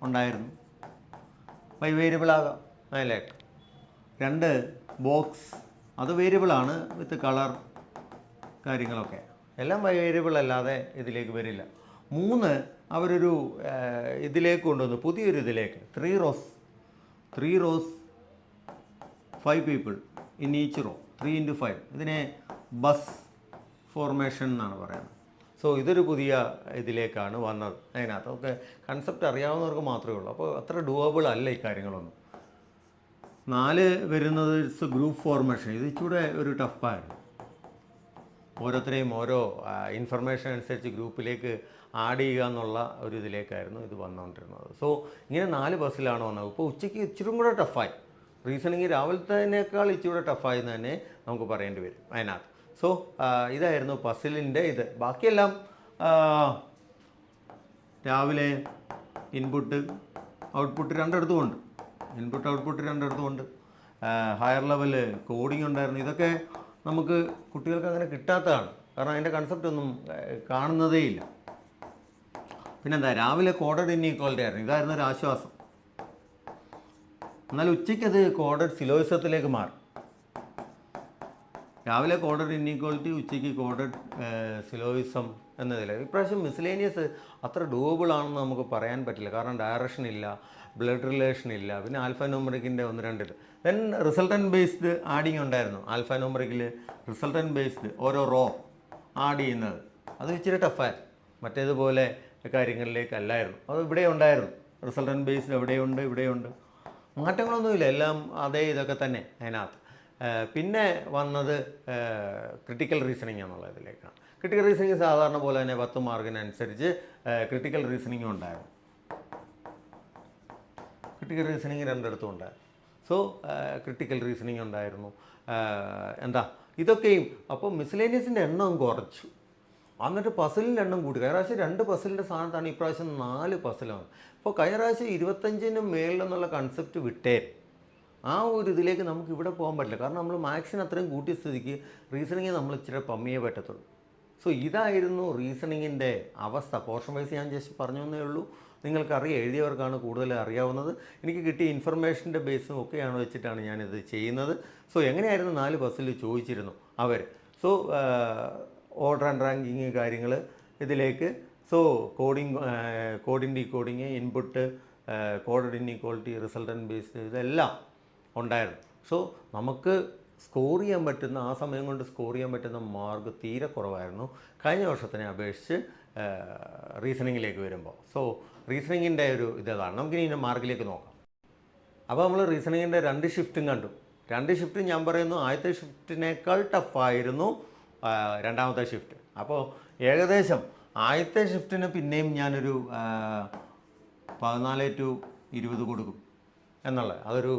ഉണ്ടായിരുന്നു, ബൈ വേരിയബിൾ ആകാം അതിലേക്ക്. 2 ബോക്സ്, അത് വേരിയബിളാണ് വിത്ത് കളർ കാര്യങ്ങളൊക്കെ, എല്ലാം ബൈ വേരിയബിൾ അല്ലാതെ ഇതിലേക്ക് വരില്ല. 3 അവരൊരു ഇതിലേക്ക് കൊണ്ടുവന്നു, പുതിയൊരു ഇതിലേക്ക് 3 rose 5 people in each raw, 3 into 5. ഇതിനെ ബസ് ഫോർമേഷൻ എന്നാണ് പറയുന്നത്. സോ ഇതൊരു പുതിയ ഇതിലേക്കാണ് വന്നത്. അതിനകത്തൊക്കെ കൺസെപ്റ്റ് അറിയാവുന്നവർക്ക് മാത്രമേ ഉള്ളൂ. അപ്പോൾ അത്ര ഡൂവബിൾ അല്ല ഈ കാര്യങ്ങളൊന്നും. 4 വരുന്നത് ഗ്രൂപ്പ് ഫോർമേഷൻ. ഇത് ഇച്ചിരി ഒരു ടഫായിരുന്നു. ഓരോരുത്തരെയും ഓരോ ഇൻഫർമേഷൻ അനുസരിച്ച് ഗ്രൂപ്പിലേക്ക് ആഡ് ചെയ്യുക എന്നുള്ള ഒരു ഇതിലേക്കായിരുന്നു ഇത് വന്നുകൊണ്ടിരുന്നത്. സോ ഇങ്ങനെ 4 ബസ്സിലാണ് വന്നത്. ഇപ്പോൾ ഉച്ചയ്ക്ക് ഇച്ചിരി കൂടെ ടഫായി. റീസണിങ് രാവിലത്തേനേക്കാൾ ഇച്ചിരി കൂടെ ടഫായി എന്ന് തന്നെ നമുക്ക് പറയേണ്ടി വരും അതിനകത്ത്. സോ ഇതായിരുന്നു പസിലിൻ്റെ ഇത്. ബാക്കിയെല്ലാം രാവിലെ ഇൻപുട്ട് ഔട്ട്പുട്ട് രണ്ടിടത്തുമുണ്ട്. ഇൻപുട്ട് ഔട്ട്പുട്ട് രണ്ടിടത്തുമുണ്ട്. ഹയർ ലെവൽ കോഡിംഗ് ഉണ്ടായിരുന്നു. ഇതൊക്കെ നമുക്ക് കുട്ടികൾക്ക് അങ്ങനെ കിട്ടാത്തതാണ്, കാരണം അതിൻ്റെ കൺസെപ്റ്റ് ഒന്നും കാണുന്നതേ ഇല്ല. പിന്നെന്താ, രാവിലെ കോഡഡ് ഇൻഈക്വാലിറ്റി ആയിരുന്നു, ഇതായിരുന്നു ഒരു ആശ്വാസം. എന്നാൽ ഉച്ചയ്ക്ക് അത് കോഡഡ് സിലോയിസത്തിലേക്ക് മാറി. രാവിലെ കോഡഡ് ഇൻഈക്വാലിറ്റി, ഉച്ചയ്ക്ക് കോഡഡ് സിലോയിസം എന്നതിലേക്ക്. ഇപ്രാവശ്യം മിസ്ലേനിയസ് അത്ര ഡൂവബിൾ ആണെന്ന് നമുക്ക് പറയാൻ പറ്റില്ല, കാരണം ഡയറക്ഷൻ ഇല്ല, ബ്ലഡ് റിലേഷൻ ഇല്ല, പിന്നെ ആൽഫ ന്യൂമറിക്കിൻ്റെ 1-2 ഇത്. ദെൻ റിസൾട്ടൻറ്റ് ബേസ്ഡ് ആഡിങ് ഉണ്ടായിരുന്നു. ആൽഫ ന്യൂമറിക്കിൽ റിസൾട്ടൻറ്റ് ബേസ്ഡ് ഓരോ റോ ആഡ് ചെയ്യുന്നത് അത് ഇച്ചിരി ടഫായിരുന്നു, മറ്റേതുപോലെ കാര്യങ്ങളിലേക്കല്ലായിരുന്നു. അത് ഇവിടെ ഉണ്ടായിരുന്നു. റിസൾട്ടൻറ്റ് ബേസ്ഡ് എവിടെയുണ്ട്, ഇവിടെയുണ്ട്, മാറ്റങ്ങളൊന്നുമില്ല, എല്ലാം അതേ ഇതൊക്കെ തന്നെ അതിനകത്ത്. പിന്നെ വന്നത് ക്രിട്ടിക്കൽ റീസണിങ് എന്നുള്ള ഇതിലേക്കാണ്. ക്രിട്ടിക്കൽ റീസണിങ് സാധാരണ പോലെ തന്നെ 10 മാർക്കിനനുസരിച്ച് ക്രിട്ടിക്കൽ റീസണിങ് ഉണ്ടായിരുന്നു. ക്രിട്ടിക്കൽ റീസണിങ് രണ്ടിടത്തും ഉണ്ടായിരുന്നു. സോ ക്രിട്ടിക്കൽ റീസണിങ് ഉണ്ടായിരുന്നു. ഇതൊക്കെയും. അപ്പോൾ മിസ്ലേനിയസിൻ്റെ എണ്ണം കുറച്ചു, എന്നിട്ട് പസിലിൻ്റെ എണ്ണം കൂടി. കഴിഞ്ഞ പ്രാവശ്യം 2 പസിലിൻ്റെ സ്ഥാനത്താണ് ഇപ്രാവശ്യം 4 പസിലാണ്. അപ്പോൾ കഴിഞ്ഞ പ്രാവശ്യം 25 മേളിലെന്നുള്ള കൺസെപ്റ്റ് വിട്ടേ. ആ ഒരു ഇതിലേക്ക് നമുക്ക് ഇവിടെ പോകാൻ പറ്റില്ല. കാരണം നമ്മൾ മാത്സിന് അത്രയും കൂട്ടിയ സ്ഥിതിക്ക് റീസണിങ് നമ്മൾ ഇച്ചിരി പമ്മിയേ പറ്റത്തുള്ളൂ. സോ ഇതായിരുന്നു റീസണിങ്ങിൻ്റെ അവസ്ഥ. പോർഷൻ വൈസ് ഞാൻ ജസ്റ്റ് പറഞ്ഞു എന്നേ ഉള്ളൂ. നിങ്ങൾക്കറിയാം, എഴുതിയവർക്കാണ് കൂടുതൽ അറിയാവുന്നത്. എനിക്ക് കിട്ടിയ ഇൻഫർമേഷൻ്റെ ബേസും ഒക്കെയാണ് വെച്ചിട്ടാണ് ഞാനിത് ചെയ്യുന്നത്. സോ എങ്ങനെയായിരുന്നു 4 ബസ്സിൽ ചോദിച്ചിരുന്നു അവർ. സോ ഓർഡർ ആൻഡ് റാങ്കിങ് കാര്യങ്ങൾ ഇതിലേക്ക്. So codeine decoding, input, coded inequality, resultant based, ഇതെല്ലാം ഉണ്ടായിരുന്നു. സോ നമുക്ക് സ്കോർ ചെയ്യാൻ പറ്റുന്ന, ആ സമയം കൊണ്ട് സ്കോർ ചെയ്യാൻ പറ്റുന്ന മാർക്ക് തീരെ കുറവായിരുന്നു കഴിഞ്ഞ വർഷത്തിനെ അപേക്ഷിച്ച് റീസണിങ്ങിലേക്ക് വരുമ്പോൾ. സോ റീസണിങ്ങിൻ്റെ ഒരു ഇതാണ്. നമുക്കിനി ഇതിൻ്റെ മാർക്കിലേക്ക് നോക്കാം. അപ്പോൾ നമ്മൾ റീസണിങ്ങിൻ്റെ 2 ഷിഫ്റ്റും കണ്ടു. 2 ഷിഫ്റ്റും ഞാൻ പറയുന്നു ആദ്യത്തെ ഷിഫ്റ്റിനേക്കാൾ ടഫായിരുന്നു രണ്ടാമത്തെ ഷിഫ്റ്റ്. അപ്പോൾ ഏകദേശം ആദ്യത്തെ ഷിഫ്റ്റിന് പിന്നെയും ഞാനൊരു 14-20 കൊടുക്കും എന്നുള്ളത്. അതൊരു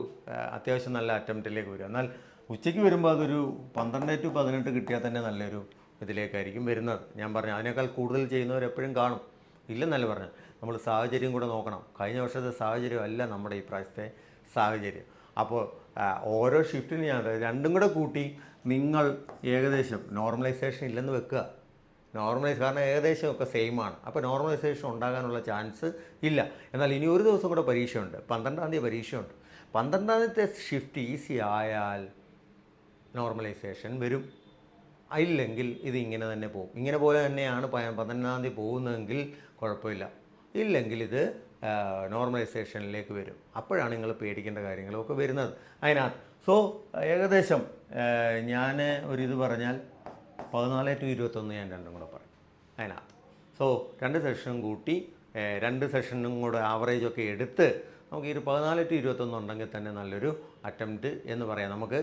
അത്യാവശ്യം നല്ല അറ്റംപ്റ്റിലേക്ക് വരും. എന്നാൽ ഉച്ചയ്ക്ക് വരുമ്പോൾ അതൊരു 12-18 കിട്ടിയാൽ തന്നെ നല്ലൊരു ഇതിലേക്കായിരിക്കും വരുന്നത്. ഞാൻ പറഞ്ഞു അതിനേക്കാൾ കൂടുതൽ ചെയ്യുന്നവരെപ്പോഴും കാണും, ഇല്ലെന്നല്ല പറഞ്ഞു. നമ്മൾ സാഹചര്യം കൂടെ നോക്കണം. കഴിഞ്ഞ വർഷത്തെ സാഹചര്യം അല്ല നമ്മുടെ ഈ പ്രാവശ്യത്തെ സാഹചര്യം. അപ്പോൾ ഓരോ ഷിഫ്റ്റിന് ഞാൻ രണ്ടും കൂടെ കൂട്ടി നിങ്ങൾ ഏകദേശം നോർമലൈസേഷൻ ഇല്ലെന്ന് വെക്കുക. കാരണം ഏകദേശം ഒക്കെ സെയിമാണ്. അപ്പോൾ നോർമലൈസേഷൻ ഉണ്ടാകാനുള്ള ചാൻസ് ഇല്ല. എന്നാൽ ഇനി ഒരു ദിവസം കൂടെ പരീക്ഷയുണ്ട്, 12-ാം തീയതി പരീക്ഷയുണ്ട്. 12-ാം തീയതിത്തെ ഷിഫ്റ്റ് ഈസി ആയാൽ നോർമലൈസേഷൻ വരും. ഇല്ലെങ്കിൽ ഇത് ഇങ്ങനെ തന്നെ പോകും. ഇങ്ങനെ പോലെ തന്നെയാണ് 12-ാം തീയതി പോകുന്നതെങ്കിൽ കുഴപ്പമില്ല. ഇല്ലെങ്കിൽ ഇത് നോർമലൈസേഷനിലേക്ക് വരും. അപ്പോഴാണ് നിങ്ങൾ പേടിക്കേണ്ട കാര്യങ്ങളൊക്കെ വരുന്നത് അതിനകത്ത്. സോ ഏകദേശം ഞാൻ ഒരിത് പറഞ്ഞാൽ 14-21 ഞാൻ രണ്ടും കൂടെ പറയും അതിനകത്ത്. സോ 2 സെഷനും കൂട്ടി 2 സെഷനും കൂടെ ആവറേജൊക്കെ എടുത്ത് നമുക്ക് ഈ 14-21 ഉണ്ടെങ്കിൽ തന്നെ നല്ലൊരു അറ്റംപ്റ്റ് എന്ന് പറയാം. നമുക്ക്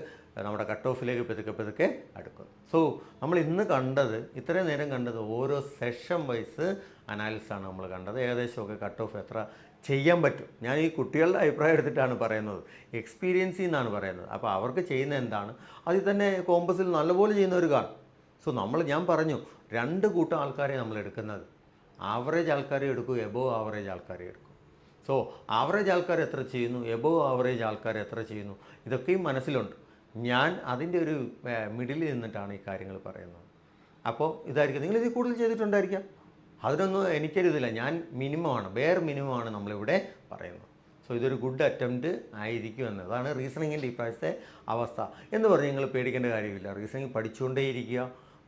നമ്മുടെ കട്ട് ഓഫിലേക്ക് പതുക്കെ അടുക്കും. സോ നമ്മൾ ഇന്ന് കണ്ടത്, ഇത്രയും നേരം കണ്ടത് ഓരോ സെഷൻ വൈസ് അനാലിസിസാണ് നമ്മൾ കണ്ടത്. ഏകദേശമൊക്കെ കട്ട് ഓഫ് എത്ര ചെയ്യാൻ പറ്റും. ഞാൻ ഈ കുട്ടികളുടെ അഭിപ്രായം എടുത്തിട്ടാണ് പറയുന്നത്, എക്സ്പീരിയൻസിൽ നിന്നാണ് പറയുന്നത്. അപ്പോൾ അവർക്ക് ചെയ്യുന്ന എന്താണ്, അതിൽ തന്നെ കോമ്പസിൽ നല്ലപോലെ ചെയ്യുന്നവർ കാണും. സോ ഞാൻ പറഞ്ഞു 2 കൂട്ടം ആൾക്കാരെ നമ്മൾ എടുക്കുന്നത്. ആവറേജ് ആൾക്കാരെ എടുക്കും, എബോവ് ആവറേജ് ആൾക്കാരെ എടുക്കും. സോ ആവറേജ് ആൾക്കാർ എത്ര ചെയ്യുന്നു, എബോവ് ആവറേജ് ആൾക്കാർ എത്ര ചെയ്യുന്നു, ഇതൊക്കെയും മനസ്സിലുണ്ട്. ഞാൻ അതിൻ്റെ ഒരു മിഡിലിൽ നിന്നിട്ടാണ് ഈ കാര്യങ്ങൾ പറയുന്നത്. അപ്പോൾ ഇതായിരിക്കും, നിങ്ങളിതിൽ കൂടുതൽ ചെയ്തിട്ടുണ്ടായിരിക്കാം. അതിനൊന്നും എനിക്കൊരിതില്ല. ഞാൻ മിനിമമാണ്, ബെയർ മിനിമമാണ് നമ്മളിവിടെ പറയുന്നത്. സോ ഇതൊരു ഗുഡ് അറ്റംപ്റ്റ് ആയിരിക്കും എന്നതാണ് റീസണിങ്ങിൻ്റെ ഈ പ്രാവശ്യത്തെ അവസ്ഥ. എന്ന് പറഞ്ഞ് നിങ്ങൾ പേടിക്കേണ്ട കാര്യമില്ല. റീസണിങ് പഠിച്ചുകൊണ്ടേയിരിക്കുക.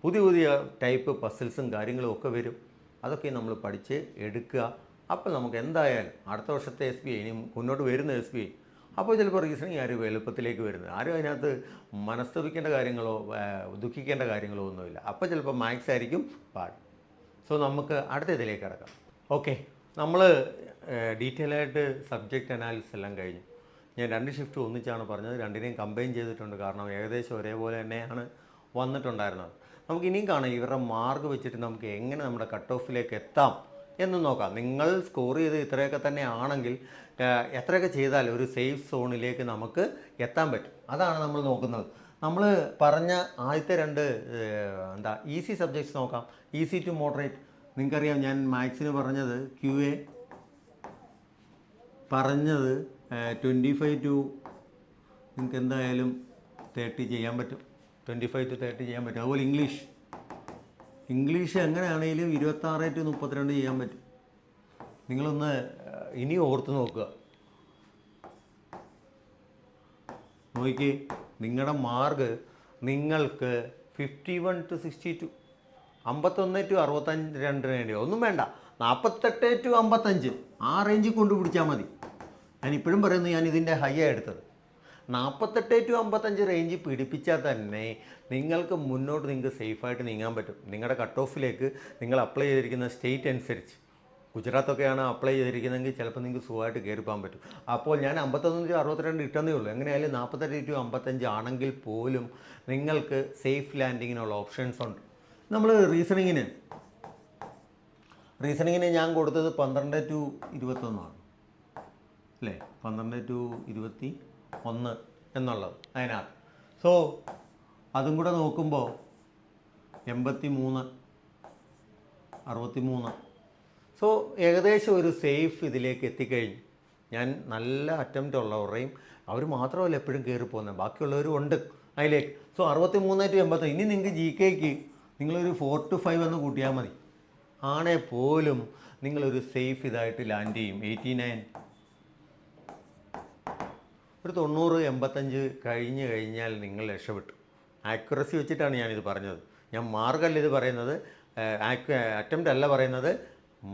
പുതിയ ടൈപ്പ് പസിൽസും കാര്യങ്ങളും ഒക്കെ വരും. അതൊക്കെ നമ്മൾ പഠിച്ച് എടുക്കുക. അപ്പോൾ നമുക്ക് എന്തായാലും അടുത്ത വർഷത്തെ SBI, ഇനി മുന്നോട്ട് വരുന്ന SBI, അപ്പോൾ ചിലപ്പോൾ റീസണിങ് ആരും എളുപ്പത്തിലേക്ക് വരുന്നത്, ആരും അതിനകത്ത് മനസ്തപിക്കേണ്ട കാര്യങ്ങളോ ദുഃഖിക്കേണ്ട കാര്യങ്ങളോ ഒന്നുമില്ല. അപ്പോൾ ചിലപ്പോൾ മാത്സ് ആയിരിക്കും പാട്. സോ നമുക്ക് അടുത്ത ഇതിലേക്ക് കിടക്കാം. ഓക്കെ, നമ്മൾ ഡീറ്റെയിൽ ആയിട്ട് സബ്ജക്റ്റ് അനാലിസിസ് എല്ലാം കഴിഞ്ഞു. ഞാൻ 2 ഷിഫ്റ്റ് ഒന്നിച്ചാണ് പറഞ്ഞത്. 2നെയും കമ്പൈൻ ചെയ്തിട്ടുണ്ട്. കാരണം ഏകദേശം ഒരേപോലെ തന്നെയാണ് വന്നിട്ടുണ്ടായിരുന്നത്. നമുക്ക് ഇനിയും കാണാം ഇവരുടെ മാർക്ക് വെച്ചിട്ട് നമുക്ക് എങ്ങനെ നമ്മുടെ കട്ട് ഓഫിലേക്ക് എത്താം എന്ന് നോക്കാം. നിങ്ങൾ സ്കോർ ചെയ്ത് ഇത്രയൊക്കെ തന്നെ ആണെങ്കിൽ എത്രയൊക്കെ ചെയ്താൽ ഒരു സേഫ് സോണിലേക്ക് നമുക്ക് എത്താൻ പറ്റും. അതാണ് നമ്മൾ നോക്കുന്നത്. നമ്മൾ പറഞ്ഞ ആദ്യത്തെ 2 ഈസി സബ്ജക്ട്സ് നോക്കാം. Easy to moderate. നിങ്ങൾക്കറിയാം ഞാൻ മാത്സിന് പറഞ്ഞത് QA പറഞ്ഞത് 25 to നിങ്ങൾക്ക് എന്തായാലും 30 ചെയ്യാൻ പറ്റും. 25 to 30 ചെയ്യാൻ പറ്റും. അതുപോലെ ഇംഗ്ലീഷ് എങ്ങനെയാണെങ്കിലും 26 to 32 ചെയ്യാൻ പറ്റും. നിങ്ങളൊന്ന് ഇനി ഓർത്ത് നോക്കുക. നോക്കി നിങ്ങളുടെ മാർക്ക് നിങ്ങൾക്ക് 51 to 62, 51 to 62 വേണ്ടി ഒന്നും വേണ്ട, 48 to 55 ആ റേഞ്ചിൽ കൊണ്ടുപിടിച്ചാൽ മതി. ഞാനിപ്പോഴും പറയുന്നത് ഞാൻ ഇതിൻ്റെ ഹൈയാണ് എടുത്തത്. 48 to 55 റേഞ്ച് പിടിപ്പിച്ചാൽ തന്നെ നിങ്ങൾക്ക് മുന്നോട്ട് സേഫായിട്ട് നീങ്ങാൻ പറ്റും. നിങ്ങളുടെ കട്ട് ഓഫിലേക്ക് നിങ്ങൾ അപ്ലൈ ചെയ്തിരിക്കുന്ന സ്റ്റേറ്റ് അനുസരിച്ച്, ഗുജറാത്തൊക്കെയാണ് അപ്ലൈ ചെയ്തിരിക്കുന്നതെങ്കിൽ ചിലപ്പോൾ നിങ്ങൾക്ക് സുഖമായിട്ട് കയറിപ്പോകാൻ പറ്റും. അപ്പോൾ ഞാൻ 51 to 62 ഇട്ടെന്നേ ഉള്ളൂ. എങ്ങനെയായാലും 48 to 55 ആണെങ്കിൽ പോലും നിങ്ങൾക്ക് സേഫ് ലാൻഡിങ്ങിനുള്ള ഓപ്ഷൻസ് ഉണ്ട്. നമ്മൾ റീസണിങ്ങിന് ഞാൻ കൊടുത്തത് 12 to 21 അല്ലേ, 12 to 21 എന്നുള്ളത് അതിനകത്ത്. സോ അതും കൂടെ നോക്കുമ്പോൾ 83, 63. സോ ഏകദേശം ഒരു സേഫ് ഇതിലേക്ക് എത്തിക്കഴിഞ്ഞു. ഞാൻ നല്ല അറ്റംപ്റ്റ് ഉള്ളവരെയും അവർ മാത്രമല്ല എപ്പോഴും കയറി പോകുന്നത്, ബാക്കിയുള്ളവരും ഉണ്ട് അതിലേക്ക്. സോ 63-80. ഇനി നിങ്ങൾക്ക് ജി കെക്ക് നിങ്ങളൊരു 4 to 5 എന്ന് കൂട്ടിയാൽ മതി. ആണേ പോലും നിങ്ങളൊരു സേഫ് ഇതായിട്ട് ലാൻഡ് ചെയ്യും. 89, ഒരു 90-85 കഴിഞ്ഞ് കഴിഞ്ഞാൽ നിങ്ങൾ രക്ഷപ്പെട്ടു. ആക്യുറസി വെച്ചിട്ടാണ് ഞാനിത് പറഞ്ഞത്. ഞാൻ മാർഗല്ല ഇത് പറയുന്നത്, അറ്റംപ്റ്റ് അല്ല പറയുന്നത്,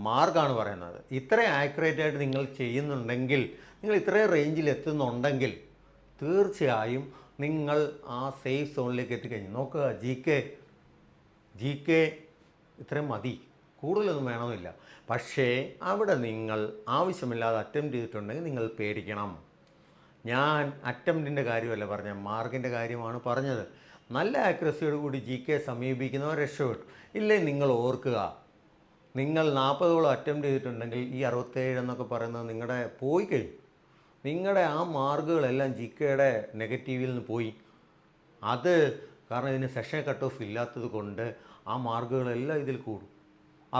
മാർഗാണ് പറയുന്നത്. ഇത്രയും ആക്യുറേറ്റ് ആയിട്ട് നിങ്ങൾ ചെയ്യുന്നുണ്ടെങ്കിൽ, നിങ്ങൾ ഇത്രയും റേഞ്ചിൽ എത്തുന്നുണ്ടെങ്കിൽ തീർച്ചയായും നിങ്ങൾ ആ സേഫ് സോണിലേക്ക് എത്തിക്കഴിഞ്ഞു. നോക്കുക, ജി കെ ഇത്രയും മതി, കൂടുതലൊന്നും വേണമെന്നില്ല. പക്ഷേ അവിടെ നിങ്ങൾ ആവശ്യമില്ലാതെ അറ്റംപ്റ്റ് ചെയ്തിട്ടുണ്ടെങ്കിൽ നിങ്ങൾ പേടിക്കണം. ഞാൻ അറ്റംപ്റ്റിൻ്റെ കാര്യമല്ല പറഞ്ഞത്, മാർക്കിൻ്റെ കാര്യമാണ് പറഞ്ഞത്. നല്ല ആക്യുറസിയോട് കൂടി ജി കെ സമീപിക്കുന്നവർ രക്ഷപ്പെട്ടു. ഇല്ലേ നിങ്ങൾ ഓർക്കുക, നിങ്ങൾ 40ഓളം അറ്റംപ്റ്റ് ചെയ്തിട്ടുണ്ടെങ്കിൽ ഈ 67 എന്നൊക്കെ പറയുന്നത് നിങ്ങളുടെ പോയി കഴിഞ്ഞു. നിങ്ങളുടെ ആ മാർക്കുകളെല്ലാം ജി കെയുടെ നെഗറ്റീവിൽ നിന്ന് പോയി. അത് കാരണം ഇതിന് സെഷൻ കട്ട് ഓഫ് ഇല്ലാത്തത് കൊണ്ട് ആ മാർക്കുകളെല്ലാം ഇതിൽ കൂടും.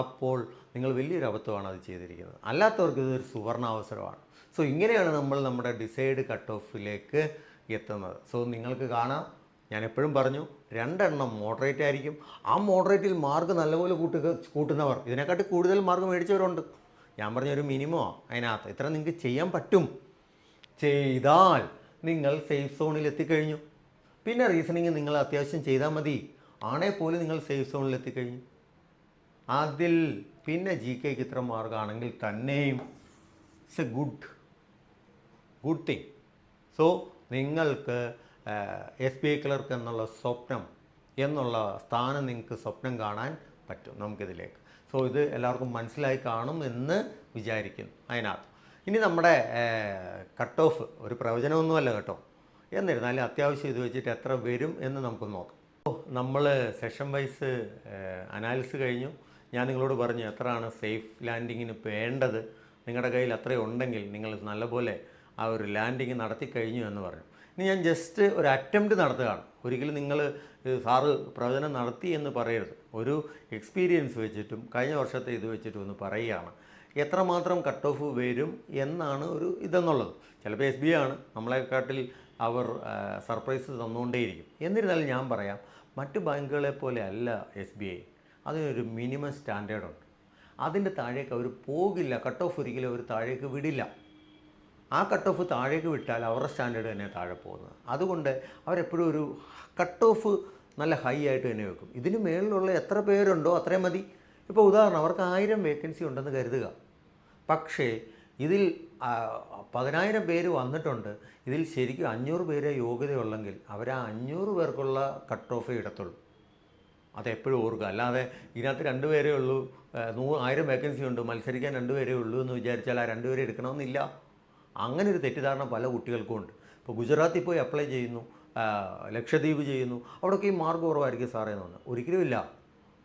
അപ്പോൾ നിങ്ങൾ വലിയൊരു അബദ്ധമാണ് അത് ചെയ്തിരിക്കുന്നത്. അല്ലാത്തവർക്ക് ഇതൊരു സുവർണാവസരമാണ്. സോ ഇങ്ങനെയാണ് നമ്മൾ നമ്മുടെ ഡിസൈഡ് കട്ട് ഓഫിലേക്ക് എത്തുന്നത്. സോ നിങ്ങൾക്ക് കാണാം, ഞാൻ എപ്പോഴും പറഞ്ഞു 2 എണ്ണം മോഡറേറ്റ് ആയിരിക്കും. ആ മോഡറേറ്റിൽ മാർക്ക് നല്ലപോലെ കൂട്ടുന്നവർ ഇതിനെക്കാട്ടി കൂടുതൽ മാർക്ക് മേടിച്ചവരുണ്ട്. ഞാൻ പറഞ്ഞൊരു മിനിമമാണ് അതിനകത്ത്. ഇത്ര നിങ്ങൾക്ക് ചെയ്യാൻ പറ്റും. ചെയ്താൽ നിങ്ങൾ സേഫ് സോണിൽ എത്തിക്കഴിഞ്ഞു. പിന്നെ റീസണിങ് നിങ്ങൾ അത്യാവശ്യം ചെയ്താൽ മതി. ആണേ പോലും നിങ്ങൾ സേഫ് സോണിൽ എത്തിക്കഴിഞ്ഞു. അതിൽ പിന്നെ ജി കെക്ക് ഇത്ര മാർക്കാണെങ്കിൽ തന്നെയും it's A good thing. So നിങ്ങൾക്ക് SBI ക്ലർക്ക് എന്നുള്ള സ്വപ്നം എന്നുള്ള സ്ഥാനം നിങ്ങൾക്ക് സ്വപ്നം കാണാൻ പറ്റും നമുക്കിതിലേക്ക്. സോ ഇത് എല്ലാവർക്കും മനസ്സിലായി കാണും എന്ന് വിചാരിക്കുന്നു. അതിനകത്ത് ഇനി നമ്മുടെ കട്ട് ഓഫ് ഒരു പ്രവചനമൊന്നുമല്ല കേട്ടോ. എന്നിരുന്നാലും അത്യാവശ്യം ഇത് വെച്ചിട്ട് എത്ര വരും എന്ന് നമുക്ക് നോക്കാം. നമ്മൾ സെഷൻ വൈസ് അനാലിസിസ് കഴിഞ്ഞു. ഞാൻ നിങ്ങളോട് പറഞ്ഞു എത്രയാണ് സേഫ് ലാൻഡിങ്ങിന് വേണ്ടത്. നിങ്ങളുടെ കയ്യിൽ അത്രയും ഉണ്ടെങ്കിൽ നിങ്ങൾ നല്ലപോലെ ആ ഒരു ലാൻഡിങ് നടത്തി കഴിഞ്ഞു എന്ന് പറഞ്ഞു. ഇനി ഞാൻ ജസ്റ്റ് ഒരു അറ്റംപ്റ്റ് നടത്തുകയാണ്. ഒരിക്കലും നിങ്ങൾ സാറ് പ്രവചനം നടത്തി എന്ന് പറയരുത്. ഒരു എക്സ്പീരിയൻസ് വെച്ചിട്ടും കഴിഞ്ഞ വർഷത്തെ ഇത് വെച്ചിട്ടും ഒന്ന് പറയുകയാണ് എത്രമാത്രം കട്ട് ഓഫ് വരും എന്നാണ് ഒരു ഇതെന്നുള്ളത്. ചിലപ്പോൾ SBI ആണ്, നമ്മളെക്കാട്ടിൽ അവർ സർപ്രൈസ് തന്നുകൊണ്ടേയിരിക്കും. എന്നിരുന്നാലും ഞാൻ പറയാം, മറ്റ് ബാങ്കുകളെ പോലെ അല്ല SBI. അതിനൊരു മിനിമം സ്റ്റാൻഡേർഡുണ്ട്. അതിൻ്റെ താഴേക്ക് അവർ പോകില്ല. കട്ട് ഓഫ് ഒരിക്കലും അവർ താഴേക്ക് വിടില്ല. ആ കട്ട് ഓഫ് താഴേക്ക് വിട്ടാൽ അവരുടെ സ്റ്റാൻഡേർഡ് തന്നെ താഴെ പോകുന്നത്. അതുകൊണ്ട് അവരെപ്പോഴും ഒരു കട്ട് ഓഫ് നല്ല ഹൈ ആയിട്ട് തന്നെ വെക്കും. ഇതിന് മേളിലുള്ള എത്ര പേരുണ്ടോ അത്രയും മതി. ഇപ്പോൾ ഉദാഹരണം, അവർക്ക് 1000 വേക്കൻസി ഉണ്ടെന്ന് കരുതുക. പക്ഷേ ഇതിൽ 10,000 പേര് വന്നിട്ടുണ്ട്. ഇതിൽ ശരിക്കും 500 പേരെ യോഗ്യതയുള്ളെങ്കിൽ അവർ ആ 500 പേർക്കുള്ള കട്ട് ഓഫേ ഇടത്തുള്ളൂ. അതെപ്പോഴും ഓർക്കുക. അല്ലാതെ ഇതിനകത്ത് 2 പേരേ ഉള്ളൂ, 1000 വേക്കൻസി ഉണ്ട്, മത്സരിക്കാൻ 2 പേരേ ഉള്ളൂ എന്ന് വിചാരിച്ചാൽ ആ 2 പേരെ എടുക്കണമെന്നില്ല. അങ്ങനെ ഒരു തെറ്റിദ്ധാരണ പല കുട്ടികൾക്കും ഉണ്ട്. ഇപ്പോൾ ഗുജറാത്തിൽ പോയി അപ്ലൈ ചെയ്യുന്നു, ലക്ഷദ്വീപ് ചെയ്യുന്നു, അവിടെയൊക്കെ ഈ മാർക്ക് കുറവായിരിക്കും സാറേ എന്ന് പറഞ്ഞു. ഒരിക്കലും ഇല്ല.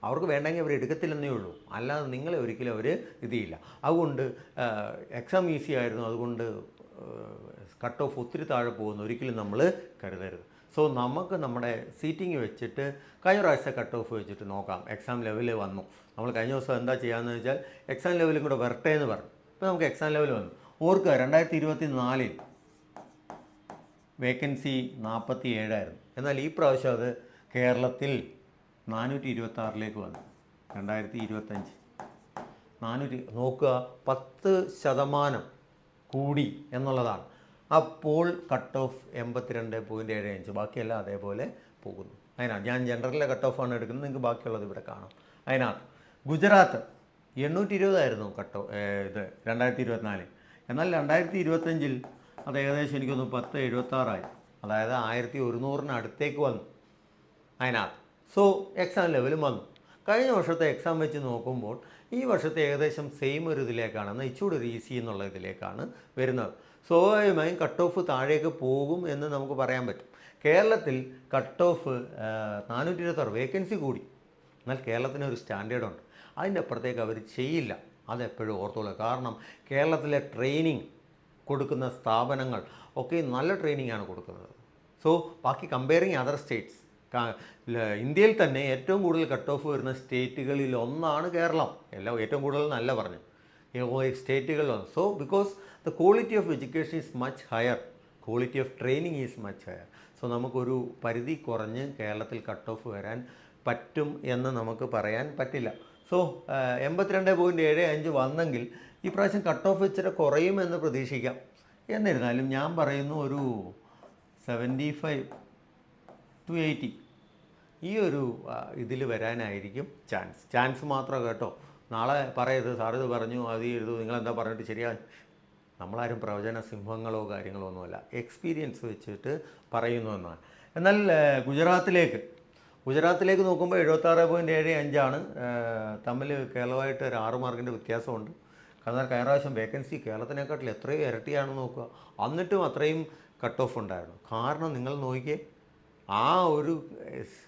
അവർക്ക് വേണ്ടെങ്കിൽ അവർ എടുക്കത്തില്ലെന്നേ ഉള്ളൂ. അല്ലാതെ നിങ്ങളെ ഒരിക്കലും അവർ ഇത് ചെയ്യില്ല. അതുകൊണ്ട് എക്സാം ഈസി ആയിരുന്നു, അതുകൊണ്ട് കട്ട് ഓഫ് ഒത്തിരി താഴെ പോകുന്നു ഒരിക്കലും നമ്മൾ കരുതരുത്. സോ നമുക്ക് നമ്മുടെ സീറ്റിംഗ് വെച്ചിട്ട് കഴിഞ്ഞ പ്രാവശ്യത്തെ കട്ട് ഓഫ് വെച്ചിട്ട് നോക്കാം. എക്സാം ലെവൽ വന്നു, നമ്മൾ കഴിഞ്ഞ ദിവസം എന്താ ചെയ്യാമെന്ന് വെച്ചാൽ എക്സാം ലെവലും കൂടെ വരട്ടെ എന്ന് പറഞ്ഞു. ഇപ്പോൾ നമുക്ക് എക്സാം ലെവൽ വന്നു. ഓർക്കുക, 2024 വേക്കൻസി 47 എന്നാൽ ഈ പ്രാവശ്യം അത് കേരളത്തിൽ 426 വന്നു. 2025 400 നോക്കുക, 10% കൂടി എന്നുള്ളതാണ്. അപ്പോൾ കട്ട് ഓഫ് 82.75. ബാക്കിയെല്ലാം അതേപോലെ പോകുന്നു. അതിനകത്ത് ഞാൻ ജനറലിലെ കട്ട് ഓഫാണ് എടുക്കുന്നത്, നിങ്ങൾക്ക് ബാക്കിയുള്ളത് ഇവിടെ കാണാം. അതിനകത്ത് ഗുജറാത്ത് 820 കട്ട് ഓഫ് ഇത് 2024. എന്നാൽ 2025 അത് ഏകദേശം എനിക്കൊന്ന് 1076 അതായത് 1100 അടുത്തേക്ക് വന്നു അതിനകത്ത്. സോ എക്സാം ലെവലും വന്നു. കഴിഞ്ഞ വർഷത്തെ എക്സാം വെച്ച് നോക്കുമ്പോൾ ഈ വർഷത്തെ ഏകദേശം സെയിം ഒരു ഇതിലേക്കാണ്, എന്നാൽ ഇച്ചിരി ഒരു ഈസി എന്നുള്ള ഇതിലേക്കാണ് വരുന്നത്. സ്വാഭാവികമായും കട്ട് ഓഫ് താഴേക്ക് പോകും എന്ന് നമുക്ക് പറയാൻ പറ്റും. കേരളത്തിൽ കട്ട് ഓഫ് 426 വേക്കൻസി കൂടി. എന്നാൽ കേരളത്തിന് ഒരു സ്റ്റാൻഡേർഡുണ്ട്, അതിൻ്റെ അപ്പുറത്തേക്ക് അവർ ചെയ്യില്ല. അതെപ്പോഴും ഓർത്തോളുക. കാരണം കേരളത്തിലെ ട്രെയിനിങ് കൊടുക്കുന്ന സ്ഥാപനങ്ങൾ ഒക്കെ നല്ല ട്രെയിനിങ്ങാണ് കൊടുക്കുന്നത്. സോ ബാക്കി കമ്പയറിങ് അതർ സ്റ്റേറ്റ്സ്, ഇന്ത്യയിൽ തന്നെ ഏറ്റവും കൂടുതൽ കട്ട് ഓഫ് വരുന്ന സ്റ്റേറ്റുകളിൽ ഒന്നാണ് കേരളം. എല്ലാം ഏറ്റവും കൂടുതൽ നല്ല പറഞ്ഞു. സ്റ്റേറ്റുകളിൽ വന്നു. So because the quality of education is much higher, quality of training is much higher. So നമുക്കൊരു പരിധി കുറഞ്ഞ് കേരളത്തിൽ കട്ട് ഓഫ് വരാൻ പറ്റും എന്ന് നമുക്ക് പറയാൻ പറ്റില്ല. സോ 82.75 വന്നെങ്കിൽ ഈ പ്രാവശ്യം കട്ട് ഓഫ് ഇച്ചിരി കുറയുമെന്ന് പ്രതീക്ഷിക്കാം. എന്നിരുന്നാലും ഞാൻ പറയുന്നു ഒരു 75 to 80 ഈ ഒരു ഇതിൽ വരാനായിരിക്കും ചാൻസ് മാത്രം കേട്ടോ. നാളെ പറയരുത് സാർ ഇത് പറഞ്ഞു അത് ചെയ്തു നിങ്ങളെന്താ പറഞ്ഞിട്ട് ശരിയാ. നമ്മളാരും പ്രവചന സിംഹങ്ങളോ കാര്യങ്ങളോ ഒന്നുമല്ല, എക്സ്പീരിയൻസ് വെച്ചിട്ട് പറയുന്നു എന്നാണ്. എന്നാൽ ഗുജറാത്തിലേക്ക് നോക്കുമ്പോൾ 76.75 തമ്മിൽ കേരളമായിട്ട് ഒരു 6 മാർക്കിൻ്റെ വ്യത്യാസമുണ്ട്. കാരണം കഴിഞ്ഞ പ്രാവശ്യം വേക്കൻസി കേരളത്തിനെക്കാട്ടിൽ എത്രയോ ഇരട്ടിയാണെന്ന് നോക്കുക, എന്നിട്ടും അത്രയും കട്ട് ഓഫ് ഉണ്ടായിരുന്നു. കാരണം നിങ്ങൾ നോക്കിയേ, ആ ഒരു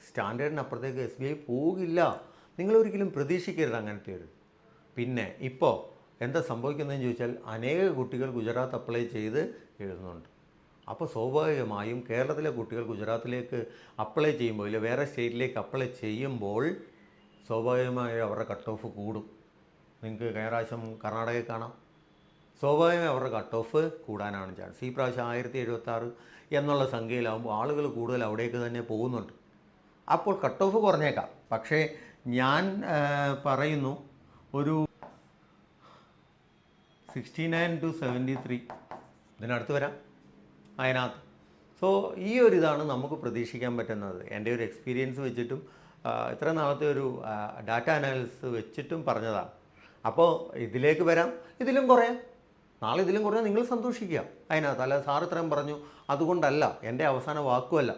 സ്റ്റാൻഡേർഡിനപ്പുറത്തേക്ക് SBI പോകില്ല. നിങ്ങളൊരിക്കലും പ്രതീക്ഷിക്കരുത് അങ്ങനത്തെ ഒരു. പിന്നെ ഇപ്പോൾ എന്താ സംഭവിക്കുന്നതെന്ന് ചോദിച്ചാൽ അനേക കുട്ടികൾ ഗുജറാത്ത് അപ്ലൈ ചെയ്ത് എഴുതുന്നുണ്ട്. അപ്പോൾ സ്വാഭാവികമായും കേരളത്തിലെ കുട്ടികൾ ഗുജറാത്തിലേക്ക് അപ്ലൈ ചെയ്യുമ്പോൾ ഇല്ല വേറെ സ്റ്റേറ്റിലേക്ക് അപ്ലൈ ചെയ്യുമ്പോൾ സ്വാഭാവികമായും അവരുടെ കട്ട് ഓഫ് കൂടും. നിങ്ങൾക്ക് കഴിഞ്ഞ പ്രാവശ്യം കർണാടകയിൽ കാണാം, സ്വാഭാവികമായി അവരുടെ കട്ട് ഓഫ് കൂടാനാണ് ചാൻസ്. ഈ പ്രാവശ്യം 1076 എന്നുള്ള സംഖ്യയിലാകുമ്പോൾ ആളുകൾ കൂടുതൽ അവിടേക്ക് തന്നെ പോകുന്നുണ്ട്. അപ്പോൾ കട്ട് ഓഫ് കുറഞ്ഞേക്കാം. പക്ഷേ ഞാൻ പറയുന്നു ഒരു 69 to 73 ഇതിനടുത്ത് വരാം അതിനകത്ത്. സോ ഈ ഒരു ഇതാണ് നമുക്ക് പ്രതീക്ഷിക്കാൻ പറ്റുന്നത്. എൻ്റെ ഒരു എക്സ്പീരിയൻസ് വെച്ചിട്ടും ഇത്ര നാളത്തെ ഒരു ഡാറ്റ അനാലിസിസ് വെച്ചിട്ടും പറഞ്ഞതാണ്. അപ്പോൾ ഇതിലേക്ക് വരാം, ഇതിലും കുറയാം, നാളെ ഇതിലും കുറയാൻ നിങ്ങൾ സന്തോഷിക്കുക അതിനകത്ത്. അല്ല സാർ ഇത്രയും പറഞ്ഞു അതുകൊണ്ടല്ല, എൻ്റെ അവസാന വാക്കുമല്ല.